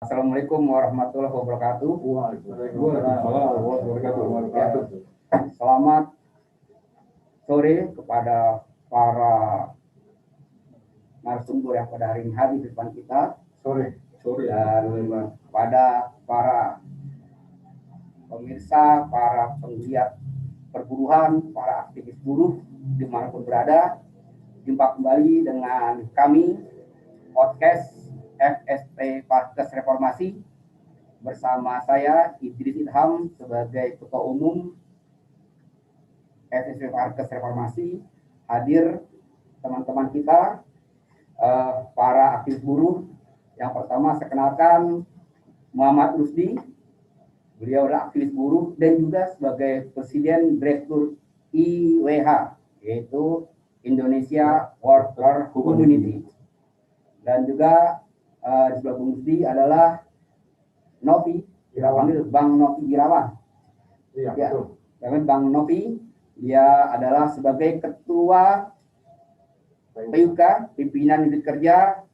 Assalamualaikum warahmatullahi wabarakatuh. Waalaikumsalam warahmatullahi wabarakatuh. Selamat sore kepada para narasumber yang pada hari ini hadir di depan kita. Sore. Dan kepada para pemirsa, para penggiat perburuhan, para aktivis buruh dimanapun berada, jumpa kembali dengan kami podcast FSP Parkes Reformasi bersama saya Idris Idham sebagai Ketua Umum FSP Parkes Reformasi. Hadir teman-teman kita, para aktivis buruh. Yang pertama saya kenalkan Muhammad Rusdi. Beliau adalah aktivis buruh dan juga sebagai Presiden Direktur IWH, yaitu Indonesia Worker Community. Dan juga di sebelah Bung Rusdi adalah Novi, kita panggil Bang Novi Irawan. Iya, Ya, betul. Bang Novi, dia adalah sebagai Ketua PUK, Pimpinan Unit Kerja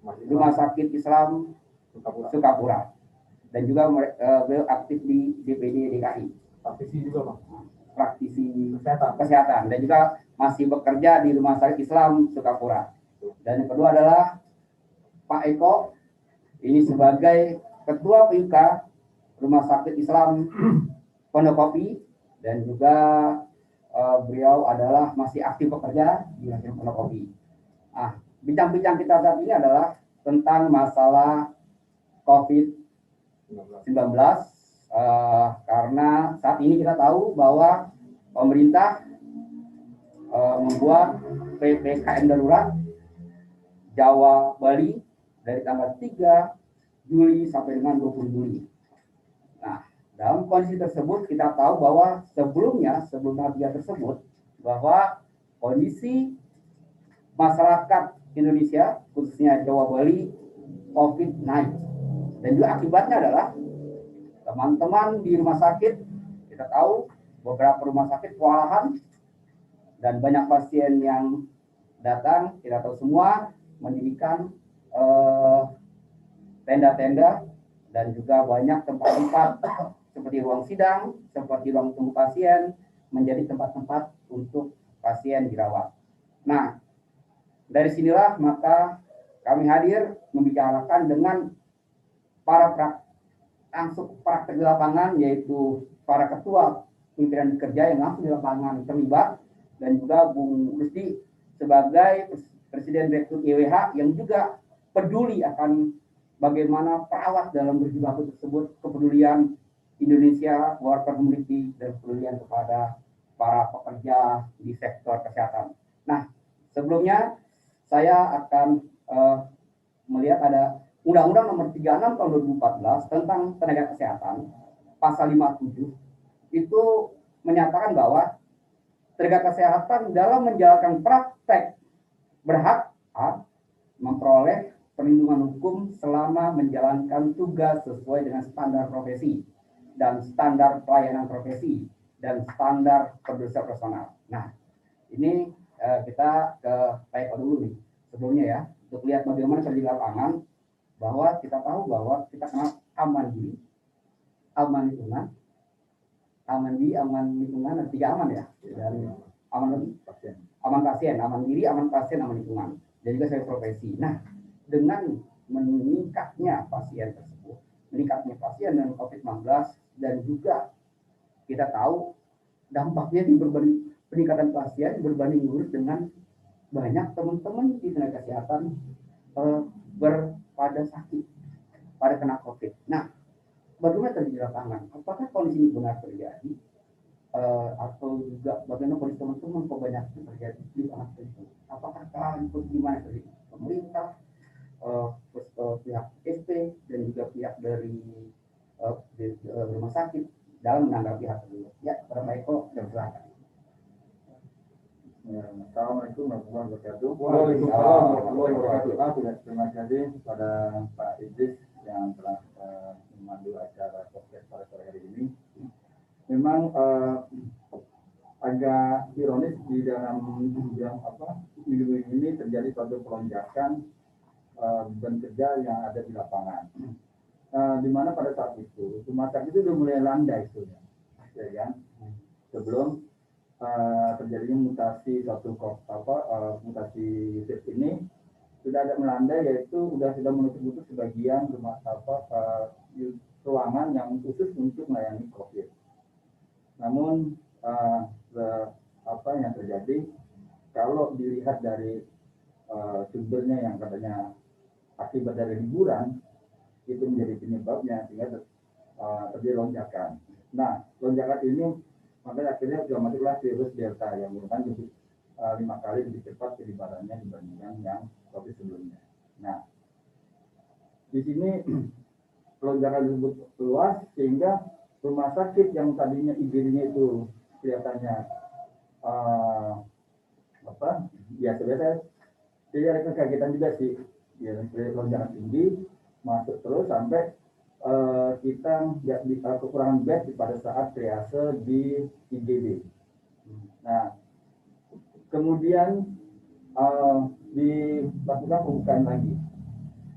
Rumah Sakit Islam Sukapura. Dan juga beliau aktif di DPD DKI. Praktisi juga, Bang. Praktisi kesehatan. Dan juga masih bekerja di Rumah Sakit Islam Sukapura. Dan yang kedua adalah Pak Eko, ini sebagai Ketua PUK Rumah Sakit Islam Pondokopi, dan juga beliau adalah masih aktif bekerja di Pondokopi. Nah, bincang-bincang kita saat ini adalah tentang masalah COVID-19, karena saat ini kita tahu bahwa pemerintah membuat PPKM darurat Jawa Bali dari tanggal 3 Juli sampai dengan 20 Juli. Nah, dalam kondisi tersebut kita tahu bahwa sebelum tanggal 3 tersebut bahwa kondisi masyarakat Indonesia khususnya Jawa Bali COVID naik, dan juga akibatnya adalah teman-teman di rumah sakit, kita tahu beberapa rumah sakit kewalahan dan banyak pasien yang datang. Kita tahu semua mendirikan tenda-tenda dan juga banyak tempat-tempat seperti ruang sidang, seperti ruang tunggu pasien menjadi tempat-tempat untuk pasien dirawat. Nah, dari sinilah maka kami hadir membicarakan dengan para praktek di lapangan, yaitu para ketua pimpinan kerja yang langsung di lapangan terlibat, dan juga Bung Rusdi sebagai Presiden Direktur IWH yang juga peduli akan bagaimana perawat dalam berjibaku tersebut, kepedulian Indonesia Worker Community dan kepedulian kepada para pekerja di sektor kesehatan. Nah, sebelumnya saya akan melihat ada Undang-Undang Nomor 36 Tahun 2014 tentang tenaga kesehatan, pasal 57 itu menyatakan bahwa tenaga kesehatan dalam menjalankan praktek berhak memperoleh perlindungan hukum selama menjalankan tugas sesuai dengan standar profesi dan standar pelayanan profesi dan standar kebersihan personal. Nah, ini kita ke Pak Eko dulu nih sebelumnya ya, untuk lihat bagaimana terjadi lapangan, bahwa kita tahu bahwa kita kenal aman diri, aman lingkungan, aman lingkungan, ada 3 aman ya, dan aman pasien, aman diri, aman pasien, aman lingkungan, dan juga saya profesi. Nah, dengan meningkatnya pasien tersebut, meningkatnya pasien dengan COVID-19, dan juga kita tahu dampaknya di peningkatan pasien berbanding lurus dengan banyak teman-teman di tenaga kesehatan pada sakit, pada kena COVID. Nah, bagaimana terjadi di lapangan? Apakah kondisi ini benar terjadi? Atau juga bagaimana kondisi teman-teman kok banyak terjadi di lapangan tersebut? Apakah ikut gimana terjadi? Pemerintah, pihak SP, dan juga pihak dari rumah sakit dalam menanggapi hal tersebut. Ya, Pak Eko, silakan. Assalamualaikum warahmatullahi wabarakatuh. Waalaikumsalam warahmatullahi wabarakatuh. Terima kasih kepada Pak Idris yang telah memandu acara podcast pada sore hari ini. Memang agak ironis di dalam minggu ini terjadi suatu pelonjakan beban kerja yang ada di lapangan. Di mana pada saat itu rumah sakit itu udah mulai landai itu ya kan, sebelum terjadinya mutasi mutasi virus ini sudah ada melandai, yaitu sudah menutup sebagian rumah ruangan yang khusus untuk melayani COVID. Namun apa yang terjadi kalau dilihat dari sumbernya yang katanya akibat dari liburan itu menjadi penyebabnya sehingga terjadi lonjakan. Nah, lonjakan ini makanya akhirnya sudah masuklah virus Delta yang merupakan 5 kali lebih cepat penyebarannya dibandingkan yang COVID sebelumnya. Nah, di sini lonjakan tersebut luas sehingga rumah sakit yang tadinya IGD-nya itu kelihatannya biasa-biasa, jadi ada kekagetan juga sih, ya, lonjakan tinggi masuk terus sampai kita kekurangan bed pada saat triase di IGD. Nah, kemudian dilakukan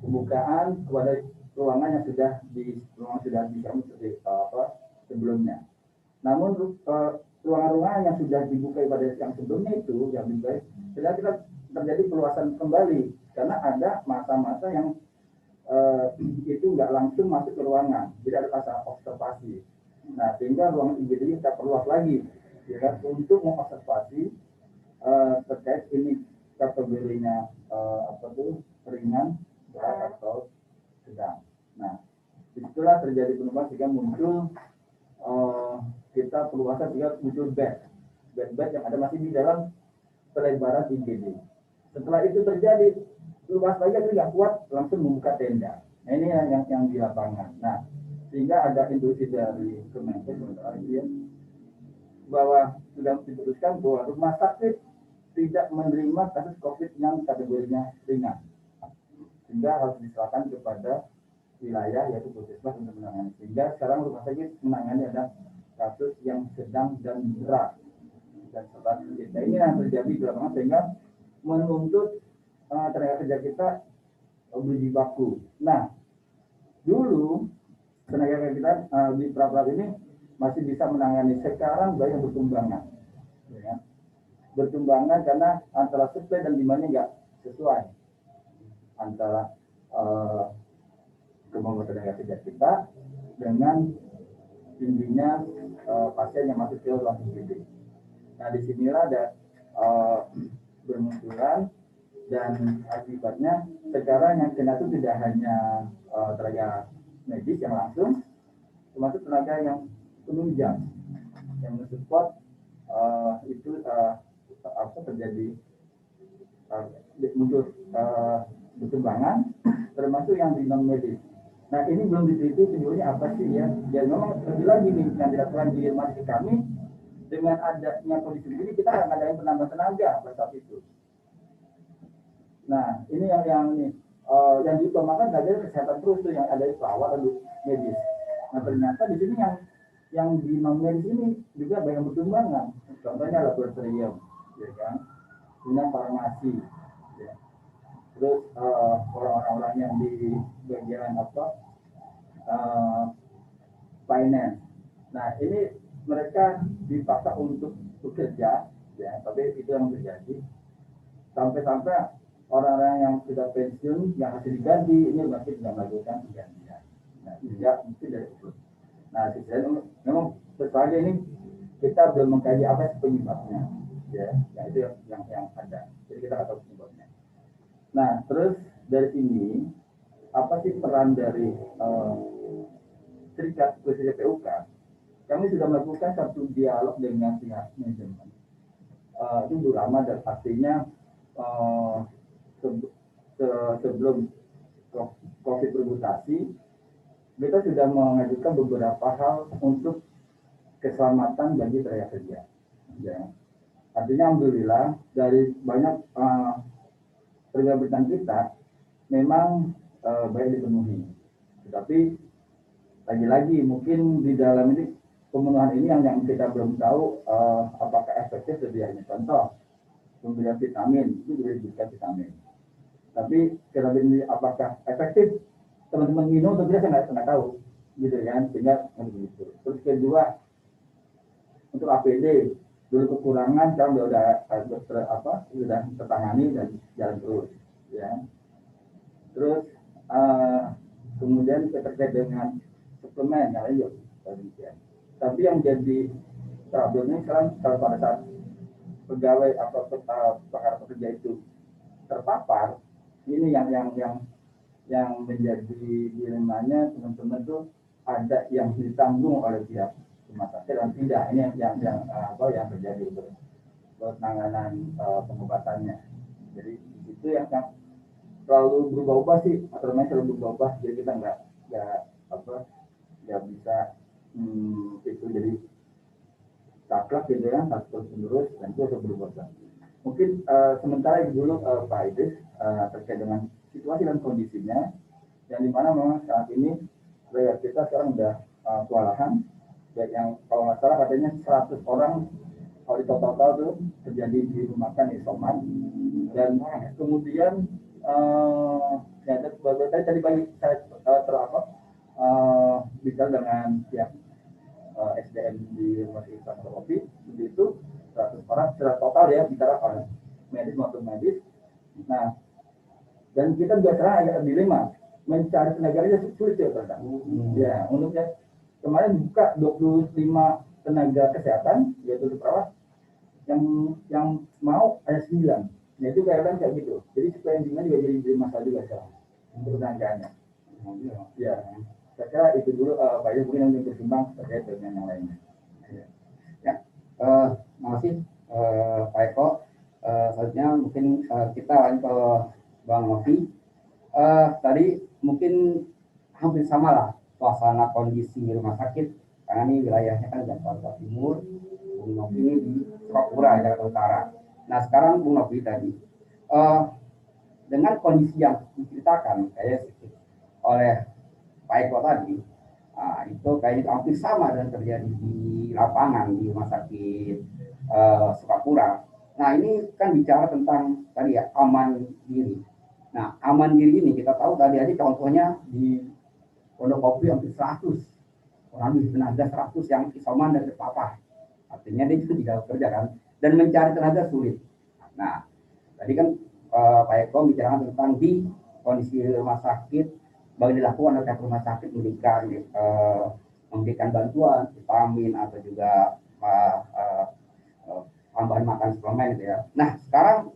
pembukaan kepada ruangan yang sudah disiapkan seperti sebelumnya. Namun ruangan-ruangan yang sudah dibuka pada yang sebelumnya itu yang dibuka, kita terjadi perluasan kembali karena ada masa-masa yang itu nggak langsung masuk ke ruangan, tidak ada masa observasi. Nah, sehingga ruangan IGD kita perluas lagi, ya kan, untuk mengobservasi terkait ini kategorinya ringan, berat atau sedang. Nah, disitulah terjadi penurunan sehingga muncul kita perluasan sehingga muncul bed yang ada masih di dalam pelebaran IGD. Setelah itu terjadi luas lagi, nggak kuat, langsung membuka tenda. Nah, ini yang di lapangan. Nah, sehingga ada instruksi dari Kemenkes bahwa sudah diputuskan bahwa rumah sakit tidak menerima kasus COVID yang kategorinya ringan, sehingga harus diserahkan kepada wilayah yaitu puskesmas untuk menangani. Sehingga sekarang rumah sakit menangani ada kasus yang sedang dan berat dan serat. Nah, ini yang terjadi di lapangan sehingga menuntut tenaga kerja kita berjibaku. Nah, dulu tenaga kerja kita di pra-pra ini masih bisa menangani, sekarang banyak bertumbangan, ya. Bertumbangan karena antara supply dan demand-nya nggak sesuai antara kemampuan tenaga kerja kita dengan tingginya pasien yang masuk ke ruang IGD. Nah, disinilah ada bermunculan, dan akibatnya sekarang yang kena itu tidak hanya tenaga medis yang langsung, termasuk tenaga yang penunjang yang mensupport itu terjadi muncul berkembangan, termasuk yang di non medis. Nah, ini belum diteliti sebenarnya apa sih ya. Dan memang lebih lagi nih yang dilakukan di rumah sakit kami, dengan adanya kondisi ini kita akan ada yang penambah tenaga pada saat itu. Nah, ini yang diutamakan adalah kesehatan terus tuh, yang ada di perawat atau medis. Nah, ternyata di sini yang di non medis ini juga banyak bertumbangan. Contohnya laboratorium, ya kan, punya farmasi, ya. Terus orang-orang yang di bagian finance. Nah, ini mereka dipaksa untuk bekerja, ya, tapi itu yang terjadi. Sampai-sampai orang-orang yang sudah pensiun yang masih diganti ini masih tidak melakukan penggantian. Nah, tidak mungkin dari itu. Nah, memang sesuatu ini kita belum mengkaji apa penyebabnya, ya, yang itu yang ada. Jadi kita nggak tahu penyebabnya. Nah, terus dari sini apa sih peran dari serikat PUK? Kami sudah melakukan satu dialog dengan pihak manajemen. Itu sudah lama, dan artinya sebelum COVID bermutasi, kita sudah mengajukan beberapa hal untuk keselamatan bagi tenaga kerja. Ya. Artinya alhamdulillah dari banyak permintaan kita memang baik dipenuhi. Tetapi lagi-lagi mungkin di dalam ini pemenuhan ini yang kita belum tahu apakah efektif sedianya. Contoh, pemberian vitamin itu juga diberikan vitamin. Tapi vitamin ini apakah efektif teman-teman minum atau tidak saya nggak tahu gitu kan, sehingga begitu. Terus kedua untuk APD dulu kekurangan, sekarang sudah tertangani dan jalan terus ya. Terus kemudian terkait dengan suplemen yang lain demikian. Tapi yang jadi problemnya sekarang kalau pada saat pegawai atau para pekerja itu terpapar, ini yang menjadi dilemanya teman-teman tuh, ada yang ditanggung oleh pihak rumah sakit dan tidak. Ini yang terjadi untuk penanganan pengobatannya. Jadi itu yang selalu berubah-ubah sih, aturannya selalu berubah-ubah. Jadi kita nggak bisa itu jadi taklak gitu ya, terus menerus, dan itu harus berubah. Mungkin sementara itu dulu Pak Idris terkait dengan situasi dan kondisinya, yang dimana memang saat ini kita sekarang udah kewalahan, yang kalau nggak salah katanya 100 orang kalau di total tuh terjadi di rumah makan isoman, dan kemudian ya tadi pagi saya bicara dengan pihak SDM di rumah sakit Kopi, begitu 100 orang secara total ya, bicara orang medis maupun medis. Nah, dan kita biasanya agak dilema mencari tenaga sulit ya Pak. Ya, untuknya kemarin buka 25 tenaga kesehatan, yaitu perawat, yang mau ada 9. Nah itu kayak gitu. Jadi supaya intinya juga jadi masalah juga sekarang untuk tenaganya. Ya, saya kira itu dulu Pak Yus, mungkin yang berkembang terkait dengan yang lainnya. Ya, makasih Pak Eko. Selanjutnya mungkin kita lanjut ke Bang Novi. Tadi mungkin hampir sama lah suasana kondisi rumah sakit, karena ini wilayahnya kan Jakarta Timur, Bung Novi ini di Sukapura, Jakarta Utara. Nah sekarang Bung Novi tadi dengan kondisi yang diceritakan kayak oleh Pak Eko tadi, itu kayaknya hampir sama dengan terjadi di lapangan di rumah sakit Sukapura. Nah ini kan bicara tentang tadi ya, aman diri. Nah aman diri ini kita tahu tadi aja contohnya di Pondok Kopi hampir 100 orang lebih, tenaga 100 yang isoman dan terpapar. Artinya dia itu tidak bekerja kan, dan mencari tenaga sulit. Nah tadi kan Pak Eko bicara tentang di kondisi rumah sakit, bagaimana dilakukan oleh rumah sakit memberikan bantuan vitamin atau juga tambahan makan suplemen gitu ya. Nah sekarang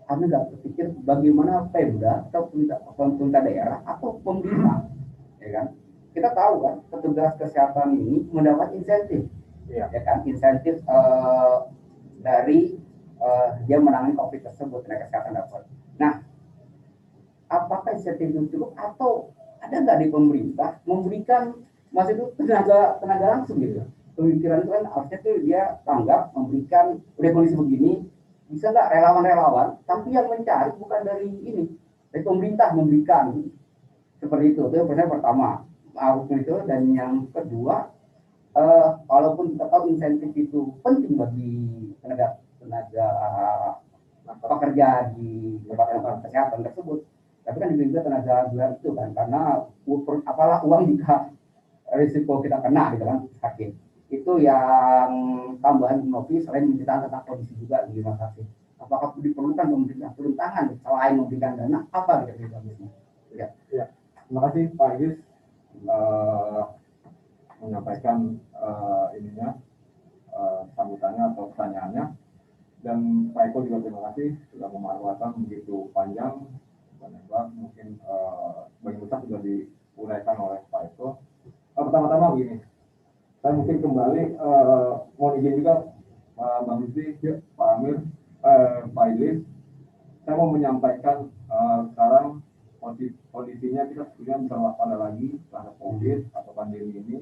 kami nggak berpikir bagaimana Pemda atau pemerintah daerah atau pemerintah, ya kan? Kita tahu kan petugas kesehatan ini mendapat insentif, ya kan? Insentif dari dia menangani COVID tersebut, tenaga kesehatan dapat. Nah, apakah insentif itu cukup atau ada nggak di pemerintah memberikan masih itu tenaga langsung gitu? Pemikiran itu kan harusnya tuh dia tanggap memberikan udah kondisi begini, bisa nggak relawan-relawan, tapi yang mencari bukan dari ini, dari pemerintah memberikan seperti itu yang pertama. Itu, dan yang kedua, walaupun kita tahu insentif itu penting bagi tenaga pekerja di lembaga kesehatan tersebut, tapi kan juga tenaga luar itu kan, karena apalah uang jika risiko kita kena gitu kan sakit. Itu yang tambahan Novi, selain menceritakan tentang kondisi juga di rumah sakit. Apakah diperlukan pemerintah turun tangan selain memberikan dana, apa gitu? Ya. Terima kasih Pak Idris menyampaikan sambutannya atau pertanyaannya, dan Pak Eko juga terima kasih sudah memaparkan begitu panjang dan lebar. Mungkin bagi besar sudah diuraikan oleh Pak Eko. Pertama-tama begini, saya mungkin kembali mohon izin juga Bang Rizky, Pak Amir, Pak Idris, saya mau menyampaikan sekarang kondisinya kita sebenarnya bisa waspada lagi terhadap COVID atau pandemi ini.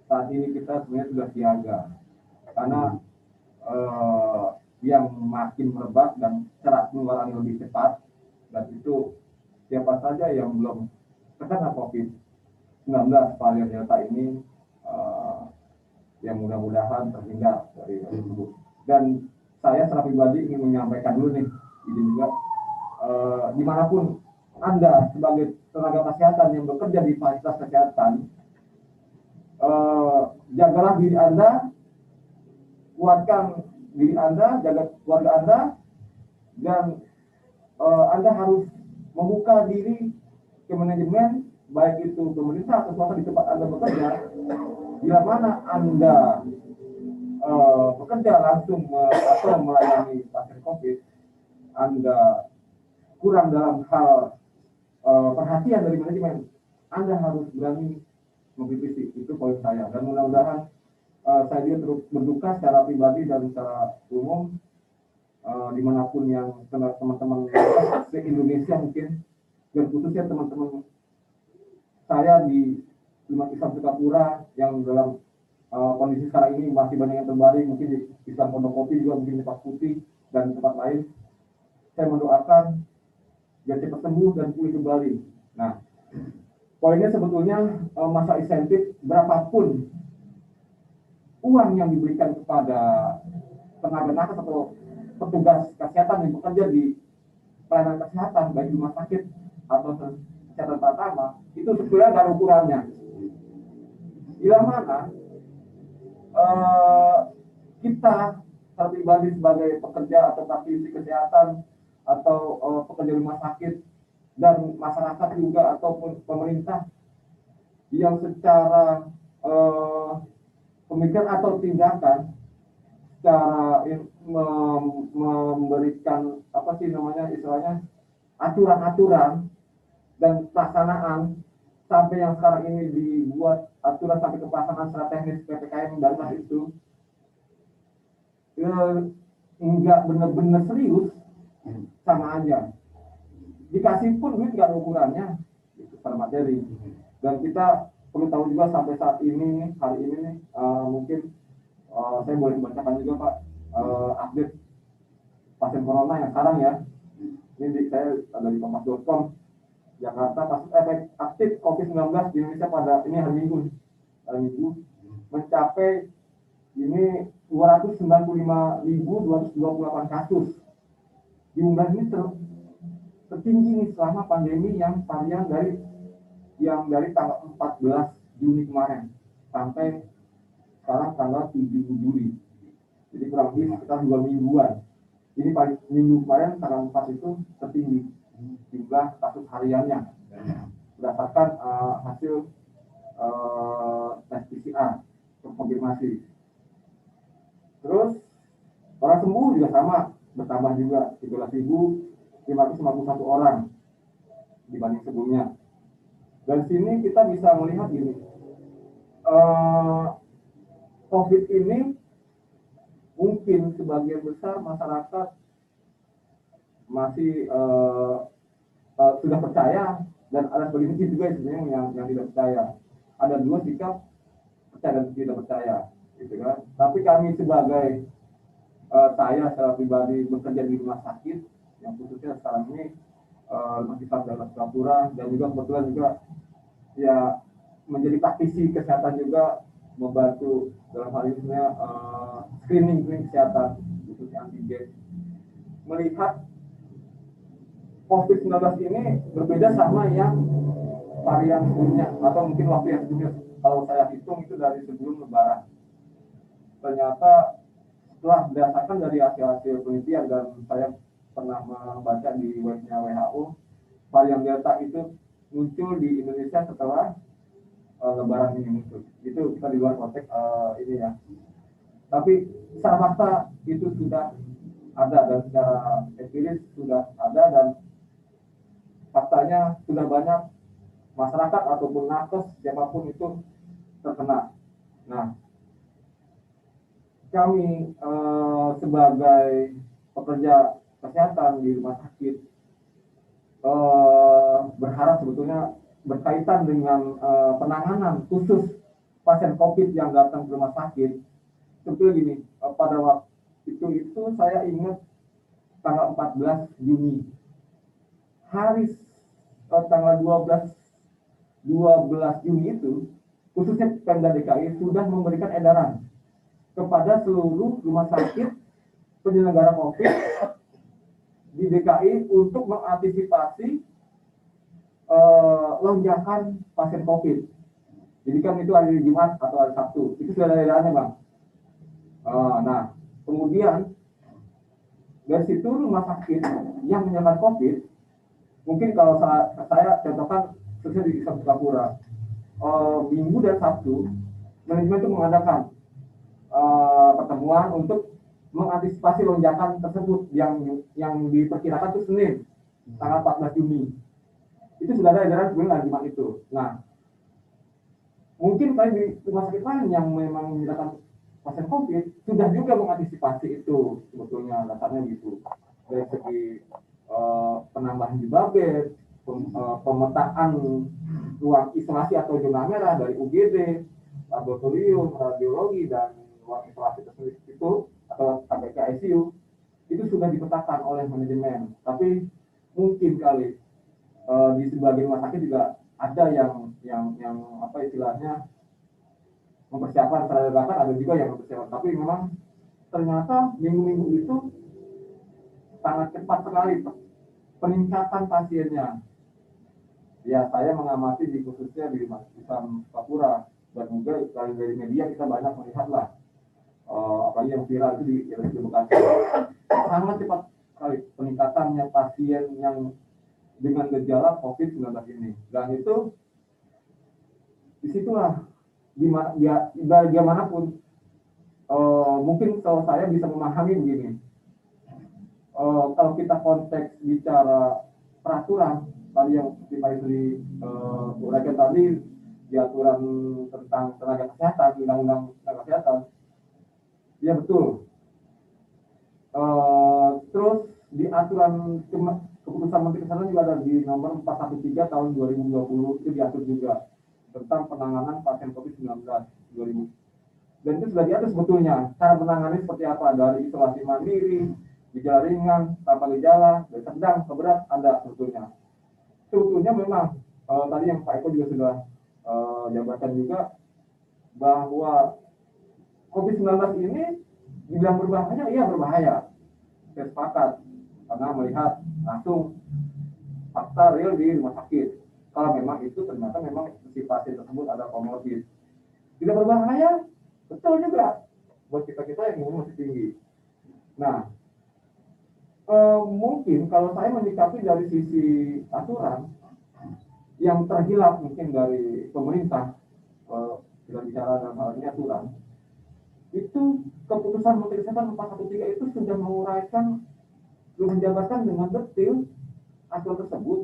Saat ini kita sebenarnya sudah siaga karena yang makin merebak dan cara penularan lebih cepat, dan itu siapa saja yang belum terkena COVID-19 varian Delta ini yang mudah-mudahan terhindar dari itu. Dan saya secara pribadi ingin menyampaikan dulu nih, ini juga dimanapun Anda sebagai tenaga kesehatan yang bekerja di fasilitas kesehatan, jagalah diri Anda, kuatkan diri Anda, jaga keluarga Anda, dan Anda harus membuka diri ke manajemen, baik itu pemerintah atau swasta di tempat Anda bekerja. Bila mana Anda bekerja langsung atau melayani pasien COVID, Anda kurang dalam hal perhatian dari manajemen, Anda harus berani mengkritisi. Itu poin saya. Dan mudah-mudahan saya juga terus berduka secara pribadi dan secara umum dimanapun yang teman-teman se-Indonesia mungkin, dan khususnya teman-teman saya di Umat Islam Sukapura yang dalam kondisi sekarang ini masih banyak yang terbaring, mungkin di Islam Pondok Kopi juga, mungkin di Pak Putih dan tempat lain. Saya mendoakan biar cepat sembuh dan pulih kembali. Nah, poinnya sebetulnya masa insentif berapapun uang yang diberikan kepada tenaga nakes atau petugas kesehatan yang bekerja di pelayanan kesehatan, baik di rumah sakit atau kesehatan pertama, itu sebenarnya ada ukurannya. Bila mana kita secara pribadi sebagai pekerja atau praktisi kesehatan atau pekerja rumah sakit dan masyarakat juga ataupun pemerintah yang secara pemikiran atau tindakan secara memberikan apa sih namanya istilahnya aturan-aturan dan pelaksanaan sampai yang sekarang ini dibuat aturan sampai ke pelaksanaan secara teknis PPKM darurat itu nggak benar-benar serius, sama aja. Dikasih pun duit nggak ada ukurannya, itu secara materi. Dan kita perlu tahu juga sampai saat ini, hari ini nih, mungkin saya boleh bacakan juga Pak update pasien corona yang sekarang ya. Ini saya ada di kompas.com. Jakarta kasus efek aktif COVID-19 di Indonesia pada ini hari Minggu mencapai ini 295.228 kasus. Jumlah ini tertinggi nih selama pandemi yang varian dari tanggal 14 Juni kemarin sampai sekarang tanggal 7 Juli. Jadi kurang lebih sekitar 2 mingguan. Ini minggu kemarin tanggal 4 itu tertinggi jumlah kasus hariannya berdasarkan hasil tes PCR terkonfirmasi. Terus orang sembuh juga sama, bertambah juga 13.551 orang dibanding sebelumnya. Dan sini kita bisa melihat ini COVID ini mungkin sebagian besar masyarakat masih sudah percaya, dan ada sebagian juga sebenarnya yang tidak percaya. Ada dua sikap, percaya dan tidak percaya, gitu kan. Tapi kami sebagai saya secara pribadi bekerja di rumah sakit yang khususnya sekarang ini Rumah Sakit Darurat Sukapura, dan juga kebetulan juga ya menjadi praktisi kesehatan juga, membantu dalam hal ini screening kesehatan khususnya antigen. Melihat COVID-19 ini berbeda sama yang varian sebelumnya atau mungkin waktu yang sebelumnya. Kalau saya hitung itu dari sebelum Lebaran. Ternyata setelah berdasarkan dari hasil penelitian, dan saya pernah membaca di webnya WHO, varian Delta itu muncul di Indonesia setelah Lebaran ini muncul. Itu kita di luar konteks ini ya. Tapi secara fakta itu sudah ada, dan secara empiris sudah ada, dan faktanya sudah banyak masyarakat ataupun nakes siapapun itu terkena. Nah, kami sebagai pekerja kesehatan di rumah sakit berharap sebetulnya berkaitan dengan penanganan khusus pasien COVID yang datang ke rumah sakit. Sebetulnya gini, pada waktu itu saya ingat tanggal 14 Juni, hari tanggal 12 Juni itu, khususnya Pemda DKI sudah memberikan edaran kepada seluruh rumah sakit penyelenggara COVID di DKI untuk mengantisipasi lonjakan pasien COVID. Jadi kan itu hari Jumat atau hari Sabtu, itu sudah ada daerahnya bang. Nah, kemudian dari situ rumah sakit yang menyatakan COVID, mungkin kalau saya contohkan khususnya di Singapura, Minggu dan Sabtu, manajemen itu mengadakan pertemuan untuk mengantisipasi lonjakan tersebut yang diperkirakan itu Senin, tanggal 14 Juni. Itu sudah ada edaran sebelum hari Jumat itu. Nah, mungkin kali di rumah sakit lain yang memang menyatakan pasien COVID sudah juga mengantisipasi itu sebetulnya dasarnya gitu. Dari segi penambahan di babet, pemetaan ruang isolasi atau zona merah dari UGD, laboratorium, radiologi, dan ruang isolasi tersebut itu atau APK ICU itu sudah dipetakan oleh manajemen. Tapi mungkin kali di sebagian rumah sakit juga ada yang apa istilahnya mempersiapkan secara dadakan, ada juga yang mempersiapkan. Tapi memang ternyata minggu-minggu itu sangat cepat sekali peningkatan pasiennya. Ya, saya mengamati di khususnya di Islam Papua dan juga dari media kita banyak melihatlah apalagi yang viral itu di Bekasi. Sangat cepat sekali peningkatannya pasien yang dengan gejala COVID-19 ini. Dan itu disitulah bagaimanapun mungkin kalau saya bisa memahami begini. Kalau kita konteks bicara peraturan tadi yang di uraikan tadi di aturan tentang tenaga kesehatan, undang-undang tenaga kesehatan, ya betul. Terus di aturan keputusan Menteri Kesehatan juga ada di nomor 413 tahun 2020 itu diatur juga tentang penanganan pasien COVID-19 2000. Dan itu sudah diatur sebetulnya cara menangani seperti apa, dari isolasi mandiri, gejala ringan, tanpa gejala, dari sedang ke berat ada sebetulnya. Sebetulnya memang tadi yang Pak Eko juga sudah jabarkan juga bahwa COVID-19 ini dibilang berbahaya, iya berbahaya. Saya sepakat karena melihat langsung fakta real di rumah sakit. Kalau memang itu ternyata memang si pasien tersebut ada komorbid, tidak berbahaya, betul juga buat kita yang umur masih tinggi. Nah, mungkin kalau saya menyikapi dari sisi aturan yang terhilap mungkin dari pemerintah, kita bicara dalam hal ini aturan, itu keputusan Menteri Kesehatan 413 itu sudah menguraikan, menjabarkan dengan detail aturan tersebut.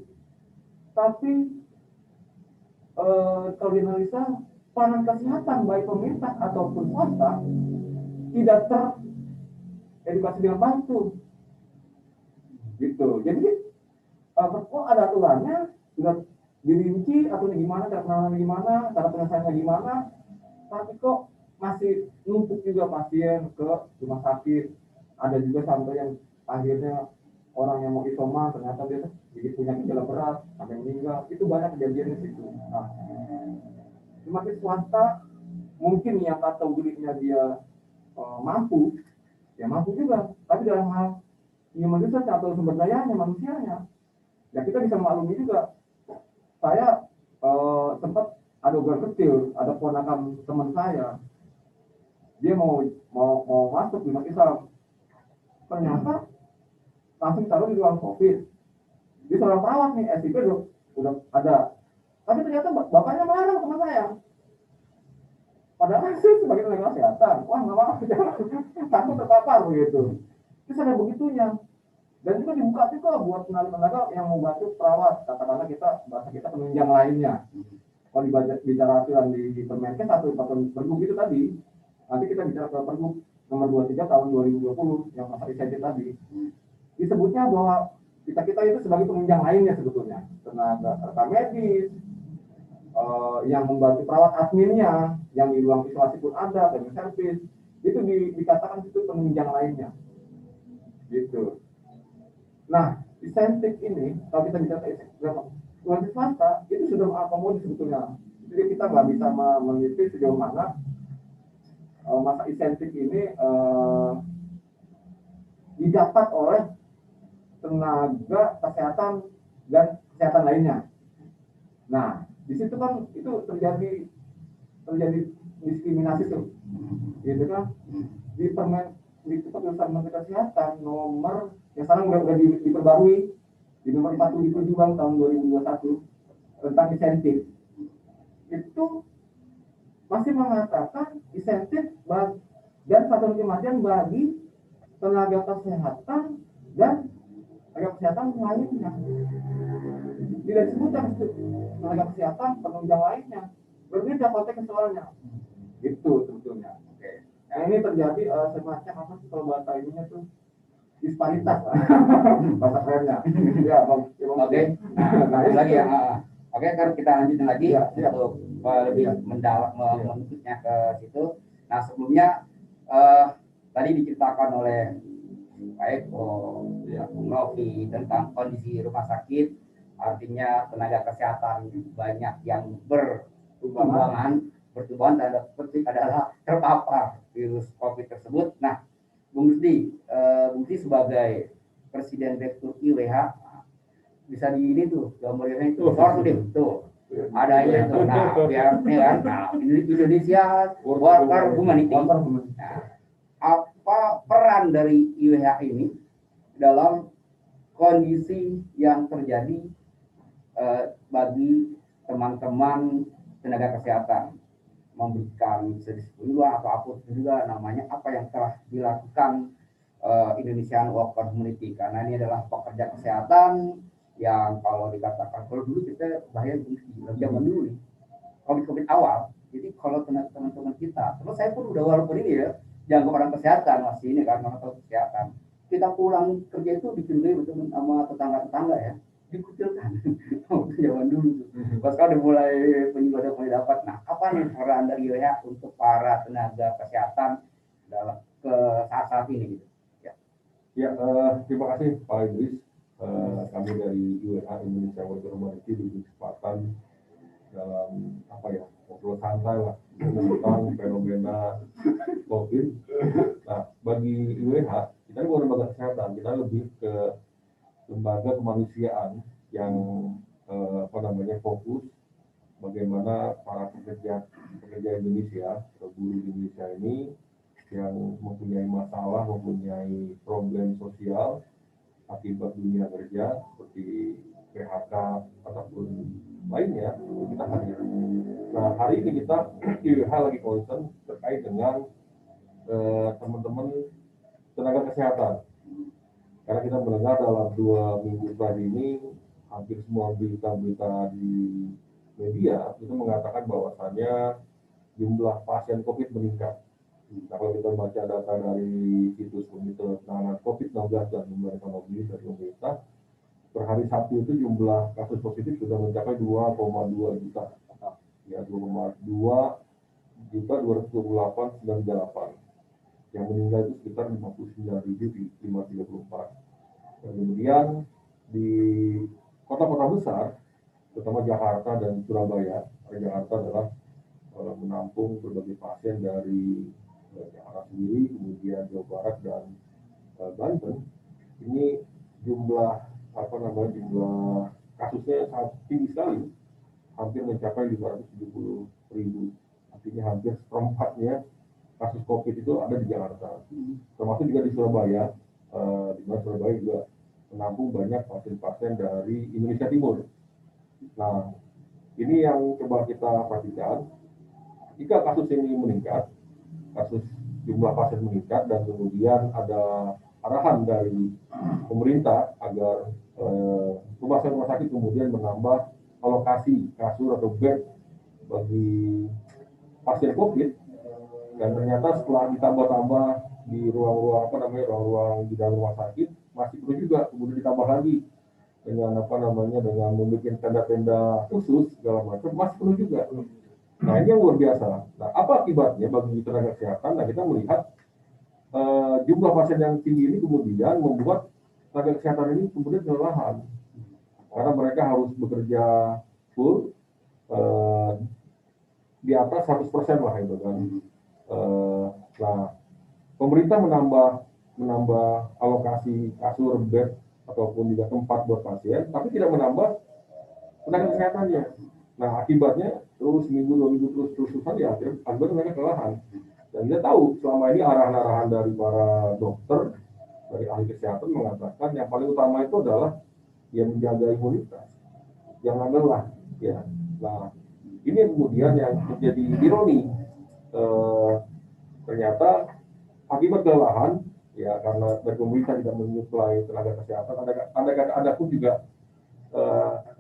Tapi kalau dianalisa peranan kesehatan baik pemerintah ataupun swasta tidak teredukasi dengan baik tuh, gitu. Jadi kok ada aturannya sudah dirinci atau gimana, cara penanganan gimana, cara penyelesaiannya gimana, tapi kok masih numpuk juga pasien ke rumah sakit. Ada juga sampai yang akhirnya orang yang mau isoman ternyata dia jadi punya gejala berat sampai meninggal. Itu banyak kejadian di situ. Nah, rumah sakit swasta mungkin yang kategorinya dia mampu, ya mampu juga. Tapi dalam hal human resource atau sumber dayanya, manusianya, ya kita bisa maklumi juga. Saya sempat ada obrolan kecil, ada ponakan teman saya, dia mau masuk di rumah Islam, ternyata langsung taruh di ruang COVID. Dia seorang perawat nih, SIP udah ada, tapi ternyata bapaknya marah sama saya. Padahal sih sebagai tenaga kesehatan, wah nggak mau, takut terpapar begitu. Terus ada begitunya. Dan juga dibuka juga buat tenaga yang mau bantu perawat, katakanlah bahasa kita penunjang lainnya. Kalau bicara aturan di Permenkes atau Pergub itu tadi, nanti kita bicara ke Pergub nomor 23 tahun 2020 yang masa insentif tadi, disebutnya bahwa kita itu sebagai penunjang lainnya sebetulnya, tenaga medis, yang membantu perawat adminnya, yang di ruang isolasi pun ada, dan servis, itu dikatakan itu penunjang lainnya, gitu. Nah, insentif ini, kalau kita bicara ruang swasta, itu sudah mengakomodir sebetulnya. Jadi kita nggak bisa meneliti sejauh mana masa insentif ini didapat oleh tenaga kesehatan dan kesehatan lainnya. Nah, di situ kan itu terjadi diskriminasi tuh, gitu kan? Di keputusan Menteri Kesehatan nomor yang sekarang udah diperbarui di nomor 47 Bang tahun 2021 tentang insentif itu masih mengatakan insentif dan satuan kematian bagi tenaga kesehatan dan tenaga kesehatan lainnya. Tidak disebutkan tenaga kesehatan penunjang lainnya. Berbeda konteks soalnya. Itu sebetulnya. Oke. Nah, ini terjadi semacam apa sih kalau bahasa ininya tuh disparitas bahasa kerennya. Ya, Bang. Oke. Nah, lagi ya. Oke, kan kita lanjutin lagi untuk lebih mendalam menuntutnya ke situ. Nah, sebelumnya tadi diceritakan oleh Pak Eko, Bung Novi tentang kondisi rumah sakit, artinya tenaga kesehatan banyak yang bertumbangan tanda petik adalah terpapar virus COVID tersebut. Nah, Bung Rusdi sebagai Presiden Direktur IWH bisa di ini tuh gambarnya itu short tuh ada itu. Nah, biar nih kan, nah, Indonesia Worker Humanity. Nah, apa peran dari IWH ini dalam kondisi yang terjadi bagi teman-teman tenaga kesehatan, memberikan sedisiplin atau apapun juga namanya, apa yang telah dilakukan Indonesian Worker Community, karena ini adalah pekerja kesehatan yang kalau dikatakan kalau dulu kita bahaya zaman dulu nih COVID awal. Jadi kalau teman-teman kita, terus saya pun udah walaupun ini ya jangan orang kesehatan masih ini kan orang kesehatan, kita pulang kerja itu dicurigai betul sama tetangga ya, dikucilkan zaman dulu tuh. Pas kalau mulai penyuluh mulai dapat. Nah, apa nih peran dari IWH untuk para tenaga kesehatan dalam ke saat ini gitu? Ya, terima kasih Pak Idris. Kami dari IWH Indonesia Worker Humanity diberi kesempatan dalam apa ya, ngobrol santai lah tentang fenomena COVID. Nah, bagi IWH kita bukan lembaga kesehatan, kita lebih ke lembaga kemanusiaan yang fokus bagaimana para pekerja Indonesia atau buruh Indonesia ini yang mempunyai masalah, mempunyai problem sosial akibat dunia kerja seperti PHK ataupun lainnya, kita hadir. Nah, hari ini kita IWH lagi concern terkait dengan teman-teman tenaga kesehatan, karena kita mendengar dalam 2 minggu terakhir ini hampir semua berita-berita di media itu mengatakan bahwasannya jumlah pasien COVID meningkat. Nah, kalau kita baca data dari situs Komite Penanganan COVID-19 dan Pemulihan Ekonomi dari pemerintah, per hari Sabtu itu jumlah kasus positif sudah mencapai 2,2 juta. Ya, 2,2 juta 228,98. Yang meninggal itu sekitar 59.534. Dan kemudian di kota-kota besar, terutama Jakarta dan Surabaya, Jakarta adalah menampung berbagai pasien dari Jakarta sendiri, kemudian Jawa Barat dan Banten. Ini jumlah kasusnya sangat tinggi sekali, hampir mencapai 570.000. Artinya hampir seperempatnya kasus COVID itu ada di Jakarta, termasuk juga di Surabaya, di mana Surabaya juga menampung banyak pasien-pasien dari Indonesia Timur. Nah, ini yang coba kita perhatikan. Jika kasus ini meningkat, kasus jumlah pasien meningkat, dan kemudian ada arahan dari pemerintah agar rumah sakit kemudian menambah alokasi kasur atau bed bagi pasien COVID, dan ternyata setelah ditambah-tambah di ruang-ruang di dalam rumah sakit masih perlu juga kemudian ditambah lagi dengan dengan membuat tenda-tenda khusus segala macam, masih perlu juga. Nah, ini yang luar biasa. Nah, apa akibatnya bagi tenaga kesehatan? Nah, kita melihat jumlah pasien yang tinggi ini kemudian membuat tenaga kesehatan ini kemudian kelelahan, karena mereka harus bekerja full di atas 100% lah itu kan. Nah, pemerintah menambah alokasi kasur bed ataupun juga tempat buat pasien, tapi tidak menambah tenaga kesehatannya. Nah, akibatnya terus minggu 2 minggu terus-terusan ya akhirnya mereka kelelahan. Dan dia tahu selama ini arahan-arahan dari para dokter, dari ahli kesehatan mengatakan yang paling utama itu adalah yang menjaga imunitas, jangan lelah. Ya, nah ini kemudian yang menjadi ironi. Ternyata akibat kelelahan, ya karena dari pemerintah tidak menyuplai tenaga kesehatan, ada pun juga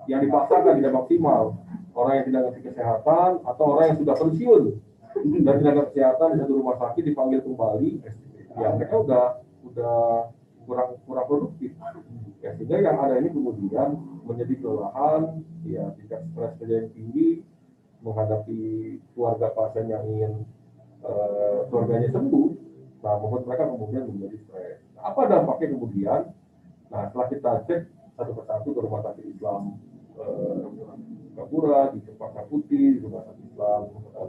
yang dipaksakan tidak maksimal. Orang yang tidak ngerti kesehatan atau orang yang sudah pensiun dan tenaga kesehatan di satu rumah sakit dipanggil kembali, ya mereka udah kurang produktif. Ya, sehingga yang ada ini kemudian menjadi kelelahan, ya tingkat stres yang tinggi menghadapi keluarga pasien yang ingin keluarganya sembuh. Nah, membuat mereka kemudian menjadi stres. Nah, apa dampaknya kemudian? Nah, setelah kita cek satu persatu ke rumah sakit Islam Kapura, di Cempaka Putih, di rumah sakit Islam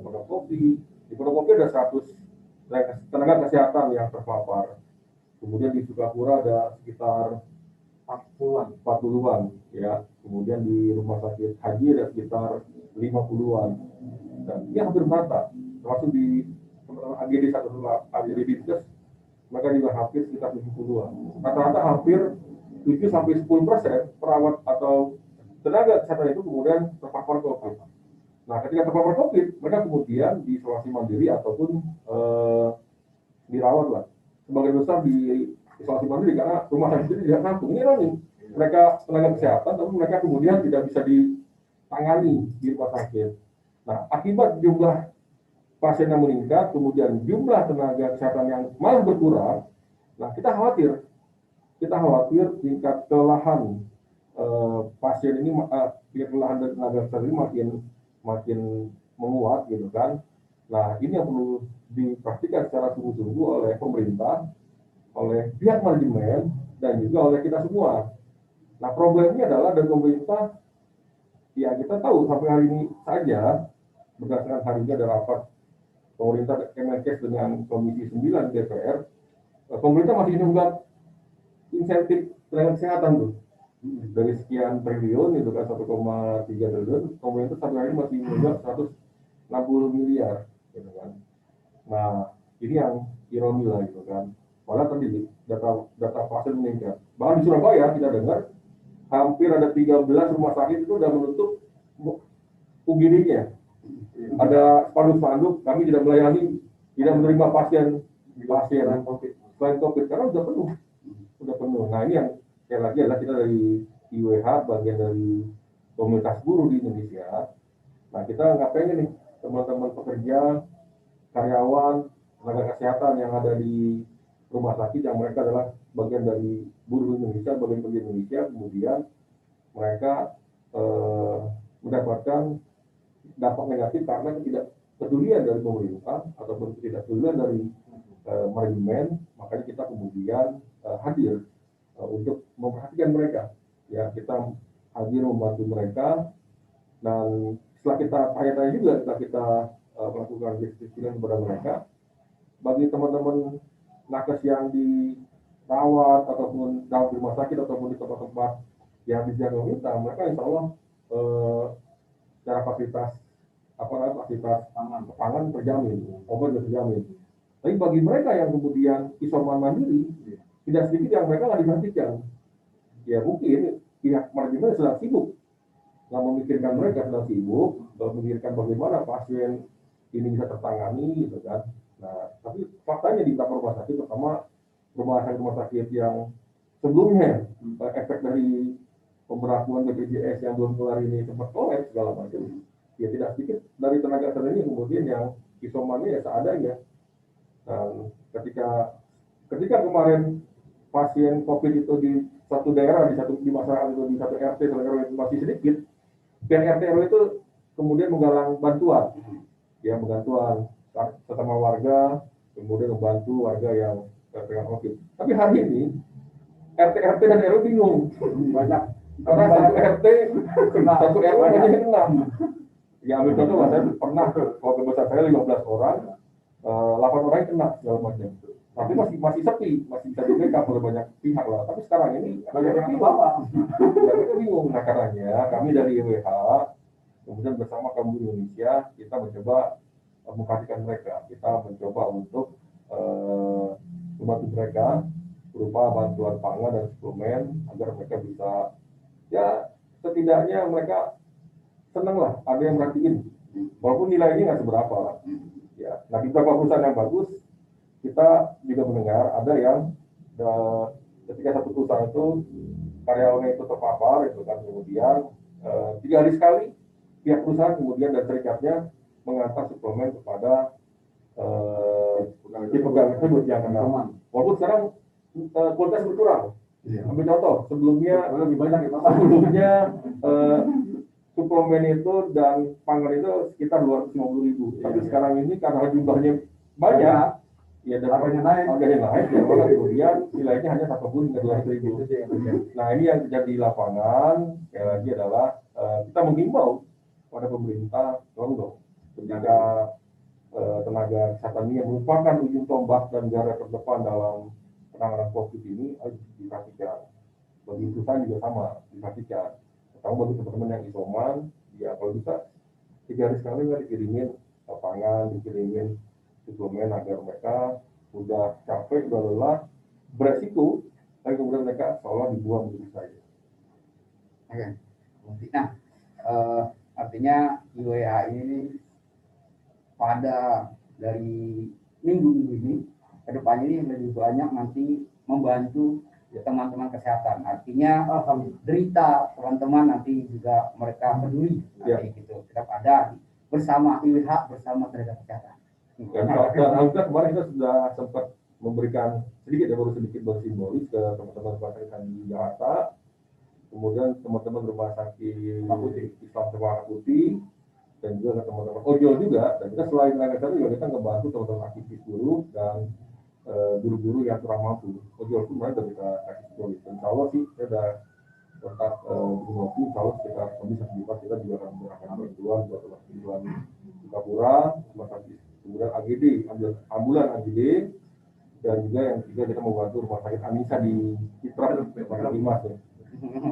Pondokopi. Di Pondokopi ada 100 tenaga kesehatan yang terpapar. Kemudian di Sukapura ada sekitar 40-an, ya. Kemudian di rumah sakit Haji ada sekitar 50-an. Dan ini hampir merata. Termasuk di AGD 1 AGD Dinkes, mereka juga hampir sekitar 70-an. Rata-rata hampir 7-10% perawat atau tenaga kesehatan itu kemudian terpapar COVID. Nah, ketika terpapar COVID, mereka kemudian diisolasi mandiri ataupun dirawat lah. Sebagian besar di isolasi mandiri karena rumah sakit itu tidak nampung. Ini nih, mereka tenaga kesehatan, tapi mereka kemudian tidak bisa ditangani di rumah sakit. Nah, akibat jumlah pasien yang meningkat, kemudian jumlah tenaga kesehatan yang malah berkurang. Nah, kita khawatir tingkat kelelahan pasien ini, kelelahan dari tenaga kesehatan ini makin menguat gitu kan. Nah, ini yang perlu dipastikan secara sungguh-sungguh oleh pemerintah, oleh pihak manajemen, dan juga oleh kita semua. Nah, problemnya adalah dari pemerintah, ya kita tahu sampai hari ini saja, berdasarkan hari ini ada rapat pemerintah Kemenkes dengan Komisi 9 DPR, pemerintah masih nunggak insentif tenaga kesehatan tuh. Dari sekian triliun itu kan 1,3 triliun, pemerintah sampai hari ini masih nunggak 160 miliar gitu kan. Nah, ini yang ironi lah gitu kan. Malah tadi data pasien meningkat. Bahkan di Surabaya kita dengar hampir ada 13 rumah sakit itu sudah menutup UGD-nya. Ada spanduk-spanduk, kami tidak menerima pasien selain COVID karena sudah penuh. Nah, ini yang sekali lagi adalah kita dari IWH, bagian dari komunitas buruh di Indonesia. Nah, kita nggak pengen nih teman-teman pekerja, karyawan, tenaga kesehatan yang ada di rumah sakit yang mereka adalah bagian dari buruh Indonesia, bagian kerja Indonesia, kemudian mereka mendapatkan dampak negatif karena ketidakpedulian dari pemerintah ataupun ketidakpedulian dari manajemen. Makanya kita kemudian hadir untuk memperhatikan mereka. Ya, kita hadir membantu mereka, dan setelah kita tanya-tanya juga, setelah kita melakukan diskusi kepada mereka, bagi teman-teman nakes yang dirawat ataupun dalam rumah sakit ataupun di tempat-tempat yang dijaga pemerintah, mereka insya Allah secara fasilitas pangan terjamin, obat terjamin. Tapi bagi mereka yang kemudian isoman mandiri, tidak sedikit yang mereka nggak diperhatikan. Ya mungkin pihak manajemen sedang sibuk, nggak memikirkan mereka, sedang sibuk memikirkan bagaimana pasien ini bisa tertangani gitu kan. Nah, tapi faktanya di beberapa rumah sakit, terutama rumah sakit yang sebelumnya efek dari pemberlakuan BPJS yang belum kelar ini sempat kolaps segala macam, ya tidak sedikit dari tenaga kesehatan ini kemudian yang isomannya ya seadanya. Dan ketika kemarin pasien COVID itu di satu daerah, di masyarakat itu di satu RT RW itu masih sedikit, pihak RT RW itu kemudian menggalang bantuan, ya sesama warga, kemudian membantu warga yang terkena COVID. Tapi hari ini RT dan RW bingung, banyak karena satu RW hanya 6. Ya ambil contoh, saya pernah keluarga besar saya 15 orang, 8 orang kena segala macam. Tapi masih sepi, masih bisa di backup oleh banyak pihak lah. Tapi sekarang ini Banyak yang bingung. Ya, mereka bingung. Nah karenanya kami dari IWH kemudian bersama kaum buruh Indonesia kita mencoba memperhatikan mereka. Kita mencoba untuk membantu mereka berupa bantuan pangan dan suplemen agar mereka bisa, ya setidaknya mereka senang lah, ada yang merhatiin walaupun nilainya nggak seberapa lah. Ya, nah di beberapa perusahaan yang bagus kita juga mendengar ada yang ketika satu perusahaan itu karyawannya itu terpapar itu kan, kemudian 3 hari sekali pihak perusahaan kemudian dan serikatnya mengantar suplemen kepada si pegawai tersebut yang kena. Walaupun sekarang kualitas berkurang. Ambil contoh, sebelumnya lebih banyak itu. sebelumnya suplemen itu dan pangan itu sekitar 250.000. Tapi sekarang ini karena jumlahnya banyak, ya dan harganya naik, ya maka kemudian nilainya hanya 1 hingga 200.000. Nah ini yang terjadi di lapangan, sekali lagi adalah kita menghimbau pada pemerintah, tolong dong, ketika tenaga kesehatan ini yang merupakan ujung tombak dan garda terdepan dalam penanganan COVID ini harus diperhatikan. Bagi perusahaan juga sama, diperhatikan. Terutama bagi teman-teman yang isoman, ya kalau bisa 3 hari sekali nggak dikirimin pangan, dikirimin suplemen agar mereka udah capek, udah lelah, beresiko, dan kemudian mereka seolah dibuang begitu saja. Oke. Nah, artinya IWH ini pada dari minggu-minggu ini kedepannya ini lebih banyak nanti membantu teman-teman kesehatan. Artinya derita teman-teman nanti juga mereka peduli nanti gitu. Tetap ada bersama IWH bersama tenaga kesehatan. Dan alhamdulillah kemarin kita sudah sempat memberikan sedikit ya, baru sedikit simbolis ke teman-teman rumah sakit di Jakarta, kemudian teman-teman rumah sakit Islam Cempaka Putih, dan juga ke teman-teman ojol juga. Dan kita selain tenaga kesehatan juga kita ngebantu teman-teman aktivis buruh dan guru-guru yang kurang mampu. Ojol pun mereka kita kasih simbolis. Insya Allah sih kita ada kontak guru insya Allah sekitar lebih 1 juta kita juga akan memberikan bantuan buat teman-teman Sukapura, rumah sakit, kemudian AGD, ambulan AGD, dan juga yang ketiga kita membantu rumah sakit Anissa di Citra, Dimas ya.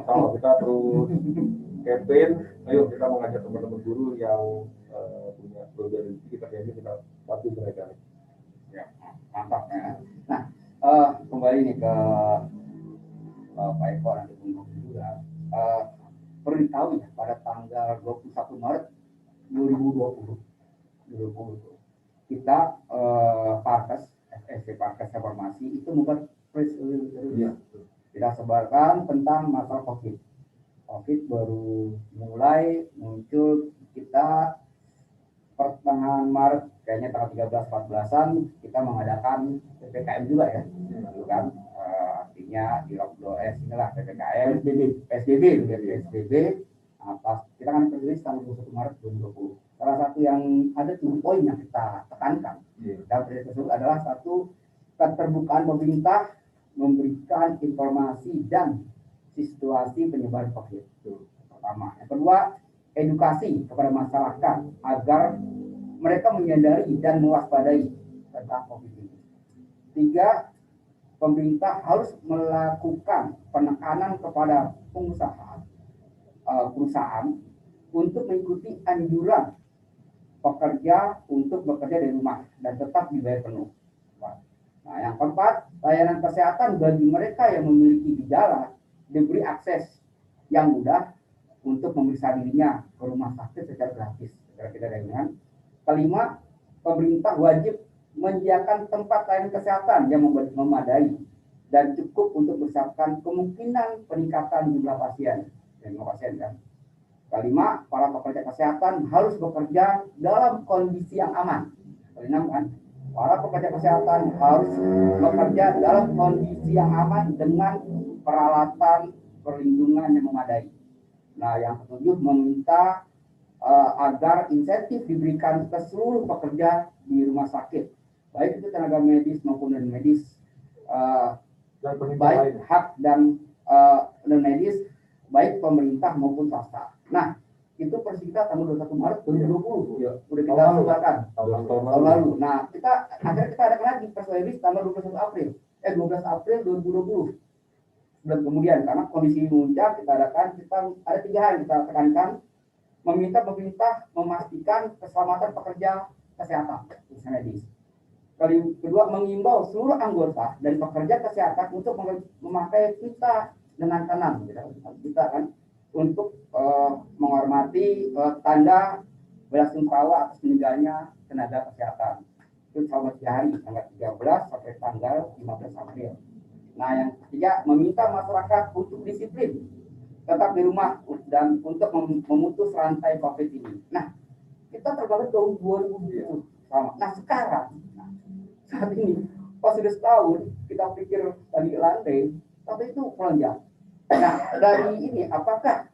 Kalau kita terus campaign, ayo kita mengajak teman-teman guru yang punya program kita kayaknya kita bantu mereka nih. Ya, mantap ya. Nah, kembali nih ke Pak Eko nanti juga. Perlu diketahui ya, pada tanggal 21 Maret 2020 kita Parkes FSC Parkes Reformasi itu membuat press release kita sebarkan tentang masalah COVID baru mulai muncul kita pertengahan Maret kayaknya tanggal 13-14an kita mengadakan PPKM juga ya, gitu kan. Artinya di lockdown inilah PPKM PSBB atas kita kan rilis tanggal 21 Maret 2020. Salah satu yang ada 7 poin yang kita tekankan dalam rilis tersebut adalah satu, keterbukaan pemerintah memberikan informasi dan situasi penyebaran COVID. Pertama, yang kedua, edukasi kepada masyarakat agar mereka menyadari dan mewaspadai tentang COVID ini. 3, pemerintah harus melakukan penekanan kepada perusahaan untuk mengikuti anjuran pekerja untuk bekerja dari rumah dan tetap dibayar penuh. Nah, yang keempat, layanan kesehatan bagi mereka yang memiliki gejala diberi akses yang mudah untuk memeriksa dirinya ke rumah sakit secara gratis. Dengan kelima, pemerintah wajib menyediakan tempat layanan kesehatan yang memadai dan cukup untuk mempersiapkan kemungkinan peningkatan jumlah pasien kan. Kelima, para pekerja kesehatan harus bekerja dalam kondisi yang aman. Kelima kan, para pekerja kesehatan harus bekerja dalam kondisi yang aman dengan peralatan perlindungan yang memadai. Nah, yang ketujuh, meminta agar insentif diberikan ke seluruh pekerja di rumah sakit, baik itu tenaga medis maupun non medis, baik hak dan non medis, baik pemerintah maupun swasta. Nah, itu persis kita tanggal 21 Maret 2020 Ya. udah kita sebarkan tahun tahun lalu. Nah, akhirnya kita ada lagi press release tanggal 12 April 2020. Dan kemudian karena kondisi muncak kita ada 3 hal yang kita tekankan, meminta pemerintah memastikan keselamatan pekerja kesehatan medis. Kedua, mengimbau seluruh anggota dan pekerja kesehatan untuk memakai pita dengan tenang, kita kan untuk menghormati tanda belasungkawa atas meninggalnya tenaga kesehatan. Itu selama 3 hari, tanggal 13 sampai tanggal 15 April. Nah, yang ketiga, meminta masyarakat untuk disiplin, tetap di rumah dan untuk memutus rantai COVID ini. Nah, kita terbatas tahun 2020 sama. Nah, sekarang saat ini pas sudah setahun kita pikir tadi landai, tapi itu melonjak. Nah, dari ini apakah